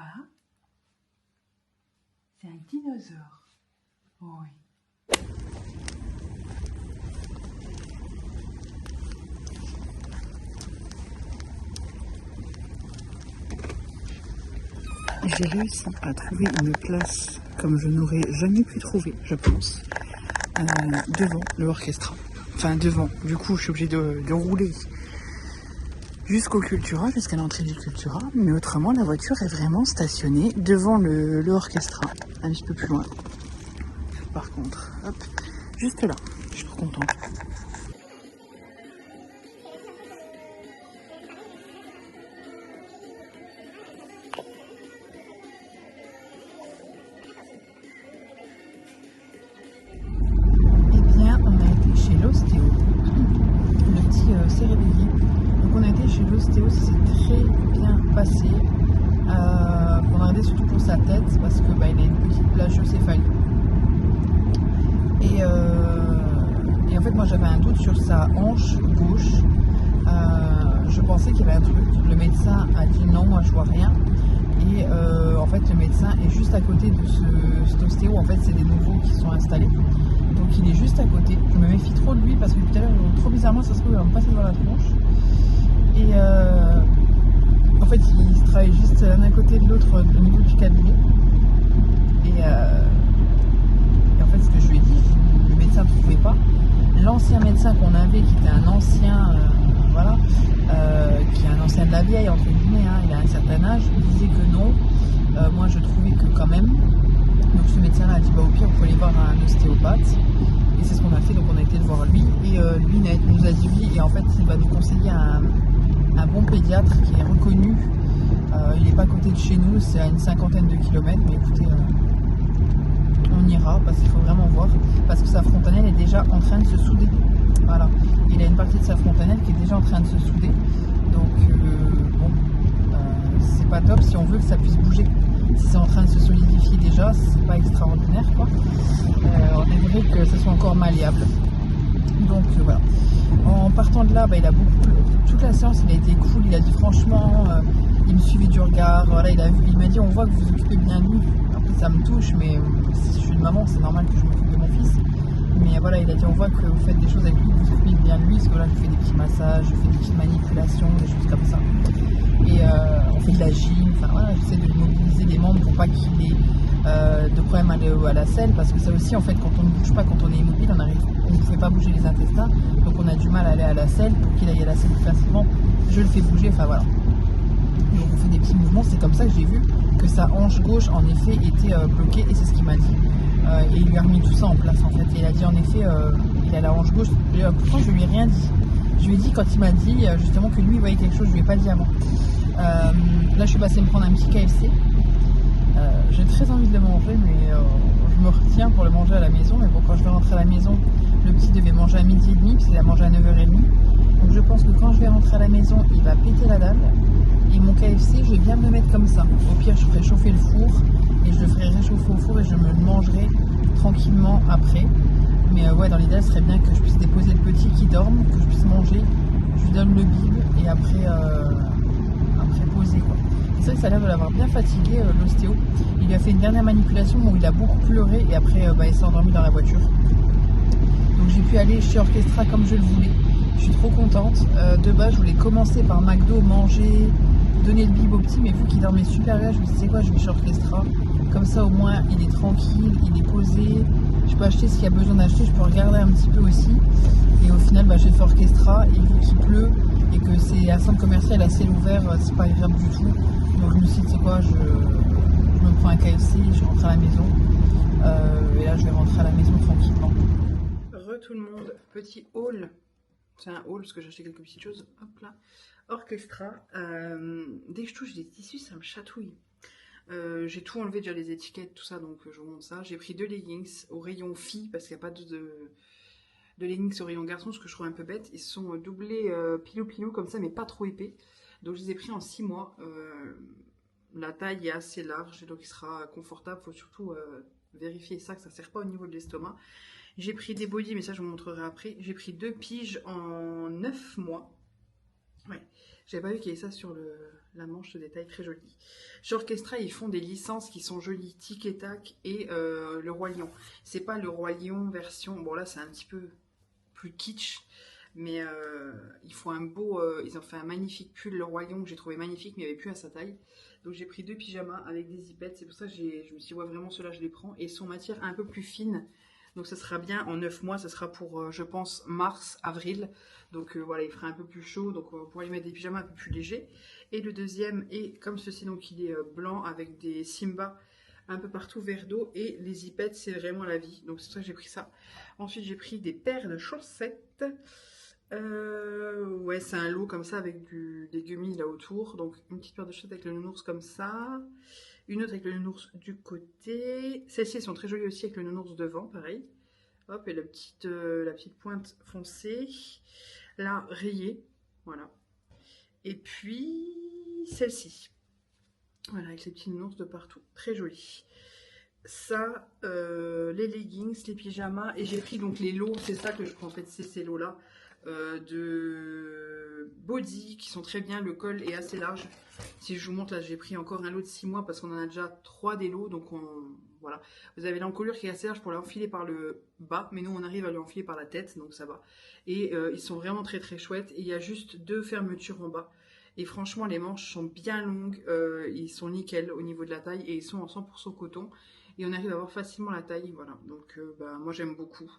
C'est un dinosaure. Oui. J'ai réussi à trouver une place comme je n'aurais jamais pu trouver, je pense, devant le orchestra. Enfin, devant. Du coup, je suis obligée de rouler jusqu'au Cultura, jusqu'à l'entrée du Cultura. Mais autrement, la voiture est vraiment stationnée devant le orchestra. Un petit peu plus loin. Par contre, hop, juste là. Je suis trop contente. S'est réveillé. Donc on a été chez l'ostéo, ça s'est très bien passé. On a regardé surtout pour sa tête parce que il a une petite plagiocéphalie. Et en fait moi j'avais un doute sur sa hanche gauche. Je pensais qu'il y avait un truc. Le médecin a dit non, moi je vois rien. Et en fait le médecin est juste à côté de cet ostéo. En fait c'est des nouveaux qui sont installés. Donc il est juste à côté. Je me méfie trop de lui parce que tout à l'heure, trop bizarrement, ça se trouve, il va me passer devant la tronche. Et en fait, il se travaille juste l'un à côté de l'autre au niveau du cabinet. Et en fait, ce que je lui ai dit, le médecin ne trouvait pas. L'ancien médecin qu'on avait, qui était un ancien, qui est un ancien de la vieille, entre guillemets, hein, il a un certain âge, il disait que non. Moi, je trouvais que quand même. Donc ce médecin-là a dit bah, au pire, on peut aller voir un ostéopathe. Et c'est ce qu'on a fait, donc on a été le voir lui. Et lui nous a dit oui, et en fait il va nous conseiller un bon pédiatre qui est reconnu. Il n'est pas à côté de chez nous, c'est à une 50aine de kilomètres. Mais écoutez, on ira parce qu'il faut vraiment voir. Parce que sa fontanelle est déjà en train de se souder. Voilà, il a une partie de sa fontanelle qui est déjà en train de se souder. Donc bon, c'est pas top si on veut que ça puisse bouger. Si c'est en train de se solidifier déjà, c'est pas extraordinaire quoi. On aimerait que ça soit encore malléable. Donc voilà. En partant de là, il a toute la séance, il a été cool. Il a dit franchement, il me suivait du regard. Voilà, il m'a dit on voit que vous vous occupez bien de lui. Après ça me touche, mais si je suis une maman, c'est normal que je m'occupe de mon fils. Mais voilà, il a dit on voit que vous faites des choses avec lui, que vous vous occupez bien de lui. Parce que là, je fais des petits massages, je fais des petites manipulations, des choses comme ça. Et on fait fait de la gym, enfin voilà, j'essaie de mobiliser les membres pour pas qu'il ait de problème à aller à la selle, parce que ça aussi en fait quand on ne bouge pas, quand on est immobile, on ne fait pas bouger les intestins, donc on a du mal à aller à la selle. Pour qu'il aille à la selle plus facilement, je le fais bouger, enfin voilà. Donc on fait des petits mouvements, c'est comme ça que j'ai vu que sa hanche gauche en effet était bloquée, et c'est ce qu'il m'a dit. Et il lui a remis tout ça en place en fait, et il a dit en effet il a la hanche gauche, et pourtant je lui ai rien dit. Je lui ai dit quand il m'a dit justement que lui il voyait quelque chose, je lui ai pas dit avant. Là je suis passée me prendre un petit KFC. J'ai très envie de le manger, mais je me retiens pour le manger à la maison. Mais bon, quand je vais rentrer à la maison, le petit devait manger à 12h30, puis il a mangé à 9h30. Donc je pense que quand je vais rentrer à la maison, il va péter la dalle. Et mon KFC, je vais bien me le mettre comme ça. Au pire, je ferai chauffer le four, et je le ferai réchauffer au four, et je me le mangerai tranquillement après. Mais ouais, dans l'idéal, ce serait bien que je puisse déposer le petit qui dorme, que je puisse manger, je lui donne le bib, et après poser quoi. C'est vrai que ça a l'air de l'avoir bien fatigué, l'ostéo. Il lui a fait une dernière manipulation où il a beaucoup pleuré, et après il s'est endormi dans la voiture. Donc j'ai pu aller chez Orchestra comme je le voulais. Je suis trop contente. De base je voulais commencer par McDo, manger, donner le bib au petit, mais vu qu'il dormait super bien, je me disais quoi, je vais chez Orchestra. Comme ça au moins il est tranquille, il est posé. Je peux acheter ce qu'il y a besoin d'acheter, je peux regarder un petit peu aussi. Et au final j'ai fait Orchestra, et vu qu'il pleut et que c'est un centre commercial à ciel ouvert, c'est pas agréable du tout. Donc je me suis dit, c'est quoi, je me prends un KFC, je rentre à la maison. Et là je vais rentrer à la maison tranquillement. Tout le monde, petit haul. C'est un haul parce que j'ai acheté quelques petites choses. Hop là. Orchestra. Dès que je touche des tissus, ça me chatouille. J'ai tout enlevé déjà, les étiquettes, tout ça, donc je vous montre ça. J'ai pris 2 leggings au rayon filles parce qu'il n'y a pas de leggings au rayon garçon, ce que je trouve un peu bête. Ils sont doublés pilou comme ça, mais pas trop épais. Donc je les ai pris en 6 mois. La taille est assez large, donc il sera confortable. Il faut surtout vérifier ça, que ça ne serre pas au niveau de l'estomac. J'ai pris des bodys, mais ça je vous montrerai après. J'ai pris 2 piges en 9 mois. Ouais, j'avais pas vu qu'il y avait ça sur la manche, ce détail très joli. Chez Orchestra, ils font des licences qui sont jolies, Tic et Tac et le Roi Lion. C'est pas le Roi Lion version, bon là c'est un petit peu plus kitsch, mais ils font un beau, ils ont fait un magnifique pull, le Roi Lion, que j'ai trouvé magnifique, mais il n'y avait plus à sa taille. Donc j'ai pris 2 pyjamas avec des zipettes, c'est pour ça que je me suis dit, ouais vraiment ceux-là je les prends, et ils sont matière un peu plus fine. Donc ça sera bien en 9 mois, ça sera pour, je pense, mars, avril. Donc voilà, il fera un peu plus chaud, donc on pourra y mettre des pyjamas un peu plus légers. Et le deuxième est comme ceci, donc il est blanc avec des Simba un peu partout, vert d'eau. Et les zipettes, c'est vraiment la vie. Donc c'est pour ça que j'ai pris ça. Ensuite, j'ai pris des paires de chaussettes. Ouais, c'est un lot comme ça avec des gummies là autour. Donc une petite paire de chaussettes avec le nounours comme ça. Une autre avec le nounours du côté. Celles-ci, elles sont très jolies aussi avec le nounours devant, pareil. Hop, et la petite pointe foncée. Là, rayée. Voilà. Et puis, celle-ci. Voilà, avec les petits nounours de partout. Très jolie. Ça, les leggings, les pyjamas. Et j'ai pris donc les lots. C'est ça que je prends en fait, c'est ces lots-là. De body qui sont très bien, le col est assez large. Si je vous montre là, j'ai pris encore un lot de 6 mois parce qu'on en a déjà 3 des lots, donc voilà. Vous avez l'encolure qui est assez large pour l'enfiler par le bas, mais nous on arrive à l'enfiler par la tête, donc ça va. Et ils sont vraiment très très chouettes, et il y a juste 2 fermetures en bas. Et franchement les manches sont bien longues, ils sont nickel au niveau de la taille, et ils sont en 100% coton. Et on arrive à avoir facilement la taille, voilà. Donc moi j'aime beaucoup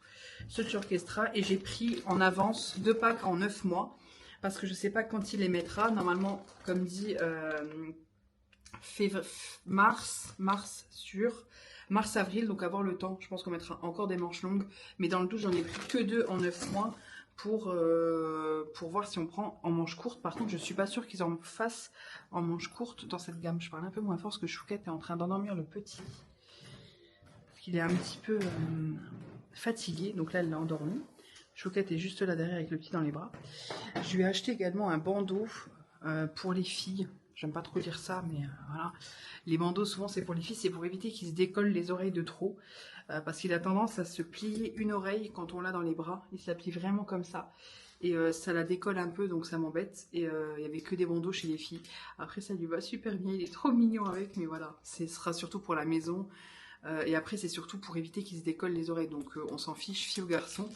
ce Orchestra. Et j'ai pris en avance 2 packs en 9 mois. Parce que je ne sais pas quand il les mettra. Normalement, comme dit, mars sûr. Mars-avril, donc avoir le temps. Je pense qu'on mettra encore des manches longues. Mais dans le doute, j'en ai pris que 2 en 9 mois. Pour voir si on prend en manche courte. Par contre, je ne suis pas sûre qu'ils en fassent en manche courte dans cette gamme. Je parle un peu moins fort parce que Chouquette est en train d'endormir le petit. Il est un petit peu fatigué, donc là elle l'a endormi. Chouquette est juste là derrière avec le petit dans les bras. Je lui ai acheté également un bandeau pour les filles. J'aime pas trop dire ça, mais voilà. Les bandeaux souvent c'est pour les filles, c'est pour éviter qu'ils se décollent les oreilles de trop. Parce qu'il a tendance à se plier une oreille quand on l'a dans les bras. Il se la plie vraiment comme ça. Et ça la décolle un peu, donc ça m'embête. Et il n'y avait que des bandeaux chez les filles. Après ça lui va super bien, il est trop mignon avec, mais voilà. Ce sera surtout pour la maison. Et après, c'est surtout pour éviter qu'ils se décollent les oreilles. Donc, on s'en fiche, fille ou garçon.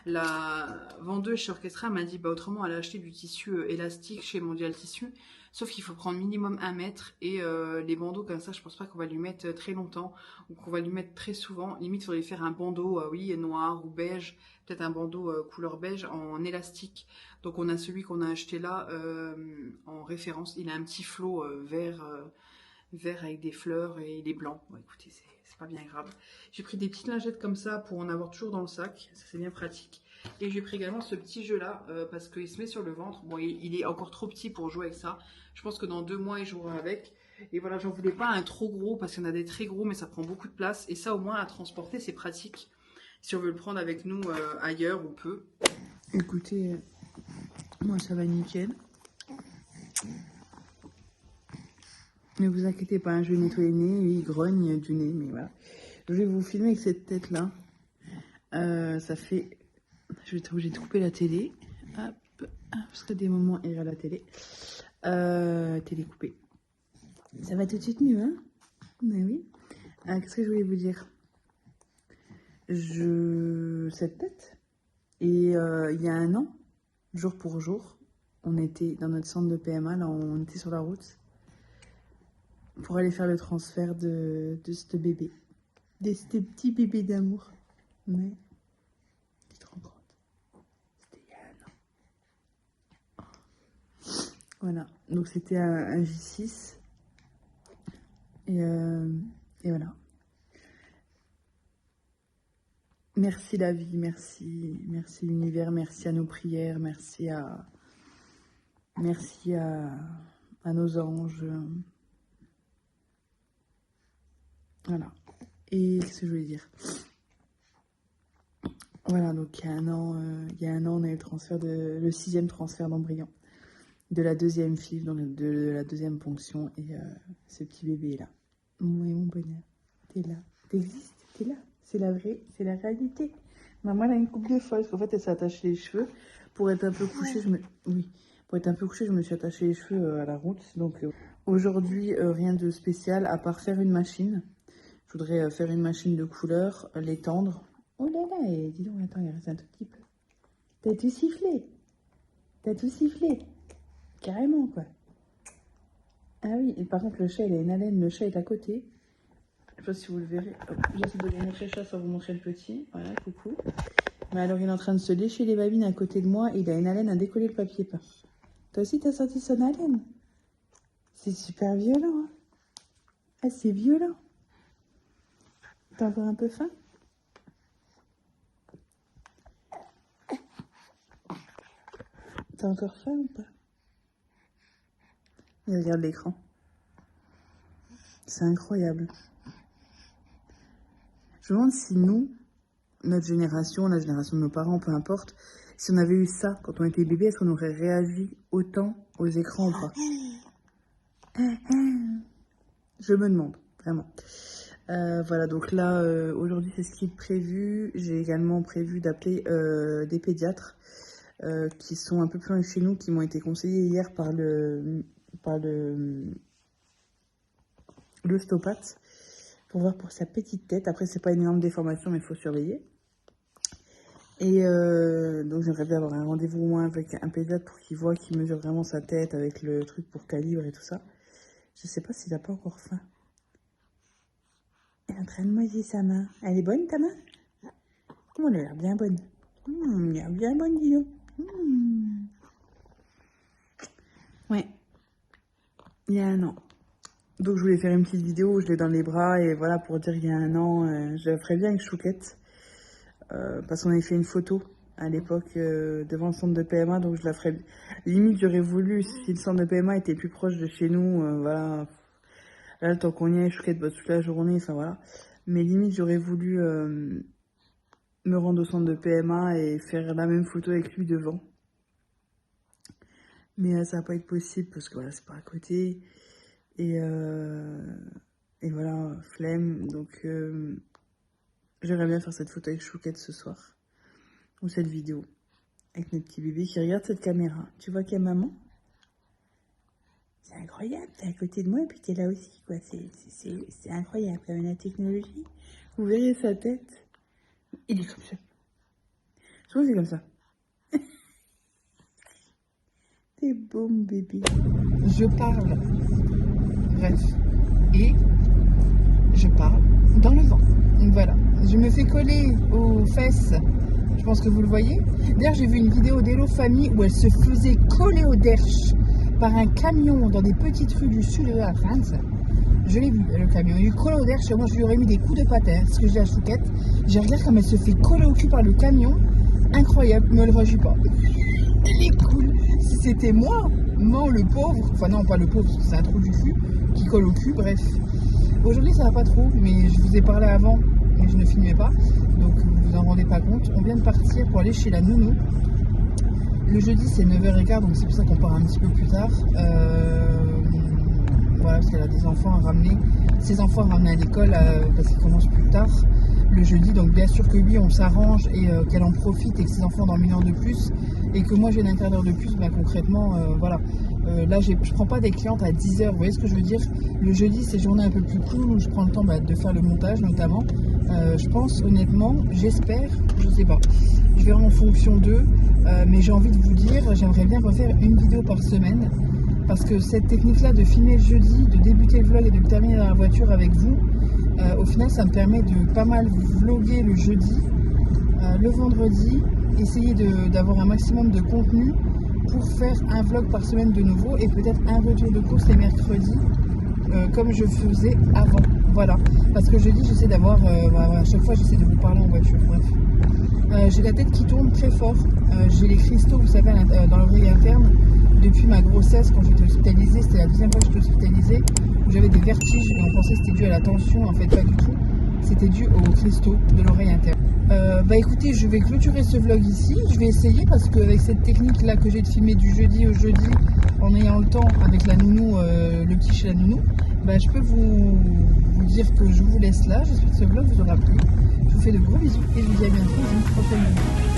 La vendeuse chez Orchestra m'a dit, bah, autrement, elle a acheté du tissu élastique chez Mondial Tissu. Sauf qu'il faut prendre minimum 1 mètre. Et les bandeaux comme ça, je pense pas qu'on va lui mettre très longtemps. Ou qu'on va lui mettre très souvent. Limite, il faudrait faire un bandeau, oui, noir ou beige. Peut-être un bandeau couleur beige en élastique. Donc, on a celui qu'on a acheté là en référence. Il a un petit flot vert avec des fleurs et il est blanc. Bon, écoutez, c'est pas bien grave. J'ai pris des petites lingettes comme ça pour en avoir toujours dans le sac. Ça, c'est bien pratique. Et j'ai pris également ce petit jeu là parce qu'il se met sur le ventre. Bon, il est encore trop petit pour jouer avec ça. Je pense que dans 2 mois, il jouera avec. Et voilà, j'en voulais pas un trop gros parce qu'il y en a des très gros, mais ça prend beaucoup de place. Et ça, au moins, à transporter, c'est pratique. Si on veut le prendre avec nous ailleurs, on peut. Écoutez, moi, ça va nickel. Ne vous inquiétez pas, je vais nettoyer le nez, il grogne du nez, mais voilà. Je vais vous filmer avec cette tête-là. Ça fait... Je vais être obligée de couper la télé. Hop, parce que des moments, il y a la télé. Télé coupée. Ça va tout de suite mieux, hein? Mais oui. Qu'est-ce que je voulais vous dire? Cette tête. Et il y a 1 an, jour pour jour, on était dans notre centre de PMA, là, on était sur la route. Pour aller faire le transfert de ce bébé. De ce petit bébé d'amour. Mais, tu te rends compte? C'était il y a 1 an. Voilà, donc c'était un J6. Et voilà. Merci la vie, merci l'univers, merci à nos prières, merci à nos anges. Voilà. Et qu'est-ce que je voulais dire? Voilà, donc il y a un an, on a eu le 6e transfert d'embryon de la 2e FIV, de la 2e ponction, et ce petit bébé est là. Oui, mon bonheur, t'es là, t'existes, t'es là, c'est la vraie, c'est la réalité. Maman, elle a une coupe de folle, parce qu'en fait, elle s'est attachée les cheveux. Pour être un peu couchée, je me suis attachée les cheveux à la route. Donc aujourd'hui, rien de spécial, à part faire une machine. Je voudrais faire une machine de couleur, l'étendre. Oh là là, et dis donc, attends, il reste un tout petit peu. T'as tout sifflé. T'as tout sifflé. Carrément, quoi. Ah oui, et par contre, le chat, il a une haleine. Le chat est à côté. Je sais pas si vous le verrez. J'essaie de vous montrer le chat sans vous montrer le petit. Voilà, coucou. Mais alors, il est en train de se lécher les babines à côté de moi. Et il a une haleine à décoller le papier peint. Toi aussi, t'as senti son haleine? C'est super violent, hein? Ah, c'est violent. T'as encore un peu faim? T'as encore faim ou pas? Et regarde l'écran. C'est incroyable. Je me demande si nous, notre génération, la génération de nos parents, peu importe, si on avait eu ça quand on était bébé, est-ce qu'on aurait réagi autant aux écrans ou pas? Je me demande, vraiment. Voilà, donc là, aujourd'hui, c'est ce qui est prévu. J'ai également prévu d'appeler des pédiatres qui sont un peu plus loin de chez nous, qui m'ont été conseillés hier par l'ostéopathe pour voir pour sa petite tête. Après, c'est pas une énorme déformation, mais il faut surveiller. Et donc, j'aimerais bien avoir un rendez-vous au moins avec un pédiatre pour qu'il voit, qu'il mesure vraiment sa tête avec le truc pour calibre et tout ça. Je sais pas s'il a pas encore faim. Elle est en train de moisir sa main. Elle est bonne, ta main? Oh, elle a l'air bien bonne. Elle a l'air bien bonne, dis donc. Ouais. Il y a 1 an. Donc, je voulais faire une petite vidéo où je l'ai dans les bras. Et voilà, pour dire il y a 1 an, je la ferais bien avec Chouquette. Parce qu'on avait fait une photo à l'époque devant le centre de PMA. Donc, je la ferais... Limite, j'aurais voulu, si le centre de PMA était plus proche de chez nous, voilà... Là, le temps qu'on y est, Chouquette bosse toute la journée, enfin voilà. Mais limite, j'aurais voulu me rendre au centre de PMA et faire la même photo avec lui devant. Mais ça va pas être possible parce que voilà, c'est pas à côté. Et voilà, flemme. Donc, j'aimerais bien faire cette photo avec Chouquette ce soir. Ou cette vidéo. Avec mes petits bébés qui regardent cette caméra. Tu vois qu'il y a maman? c'est incroyable, t'es à côté de moi et puis t'es là aussi, quoi. C'est incroyable, quand même, la technologie. Vous verrez sa tête. Il est comme ça. Je trouve que c'est comme ça. T'es beau, mon bébé. Je parle. Bref. Et je parle dans le vent. Voilà. Je me fais coller aux fesses. Je pense que vous le voyez. D'ailleurs, j'ai vu une vidéo d'Hello Famille où elle se faisait coller au derche par un camion dans des petites rues du sud de la France. Je l'ai vu, le camion. Il lui collé au derche. Moi, je lui aurais mis des coups de patin. Ce que je dis à Chouquette. J'ai regardé comme elle se fait coller au cul par le camion. Incroyable. Ne le réagis pas. Elle est cool. Si c'était moi, le pauvre. Enfin, non, pas le pauvre, parce que c'est un trou du cul qui colle au cul. Bref. Aujourd'hui, ça va pas trop. Mais je vous ai parlé avant. Mais je ne filmais pas. Donc, vous vous en rendez pas compte. On vient de partir pour aller chez la nounou. Le jeudi, c'est 9h15, donc c'est pour ça qu'on part un petit peu plus tard. Voilà, parce qu'elle a des enfants à ramener. Ses enfants à ramener à l'école parce qu'ils commencent plus tard le jeudi. Donc, bien sûr que oui, on s'arrange et qu'elle en profite et que ses enfants dorment 1 heure de plus. Et que moi, j'ai un quart d'heure de plus. Bah, concrètement, voilà. Là, je prends pas des clientes à 10h. Vous voyez ce que je veux dire? Le jeudi, c'est journée un peu plus cool où je prends le temps de faire le montage, notamment. Je pense, honnêtement, j'espère, je sais pas. Je verrai en fonction d'eux. Mais j'ai envie de vous dire, j'aimerais bien refaire une vidéo par semaine. Parce que cette technique-là de filmer le jeudi, de débuter le vlog et de le terminer dans la voiture avec vous, au final, ça me permet de pas mal vlogger le jeudi, le vendredi, essayer d'avoir un maximum de contenu pour faire un vlog par semaine de nouveau et peut-être un retour de course les mercredis, comme je faisais avant. Voilà, parce que jeudi, j'essaie d'avoir, à chaque fois, j'essaie de vous parler en voiture. Bref. J'ai la tête qui tourne très fort. J'ai les cristaux, vous savez, dans l'oreille interne. Depuis ma grossesse, quand j'étais hospitalisée, c'était la 2e fois que j'étais hospitalisée, où j'avais des vertiges et on pensait que c'était dû à la tension. En fait, pas du tout. C'était dû aux cristaux de l'oreille interne. Bah écoutez, je vais clôturer ce vlog ici. Je vais essayer parce qu'avec cette technique-là que j'ai de filmer du jeudi au jeudi, en ayant le temps avec la nounou, le petit chez la nounou, bah, je peux vous dire que je vous laisse là. J'espère que ce vlog vous aura plu. Je vous fais de gros bisous et je vous dis à bientôt dans une prochaine vidéo.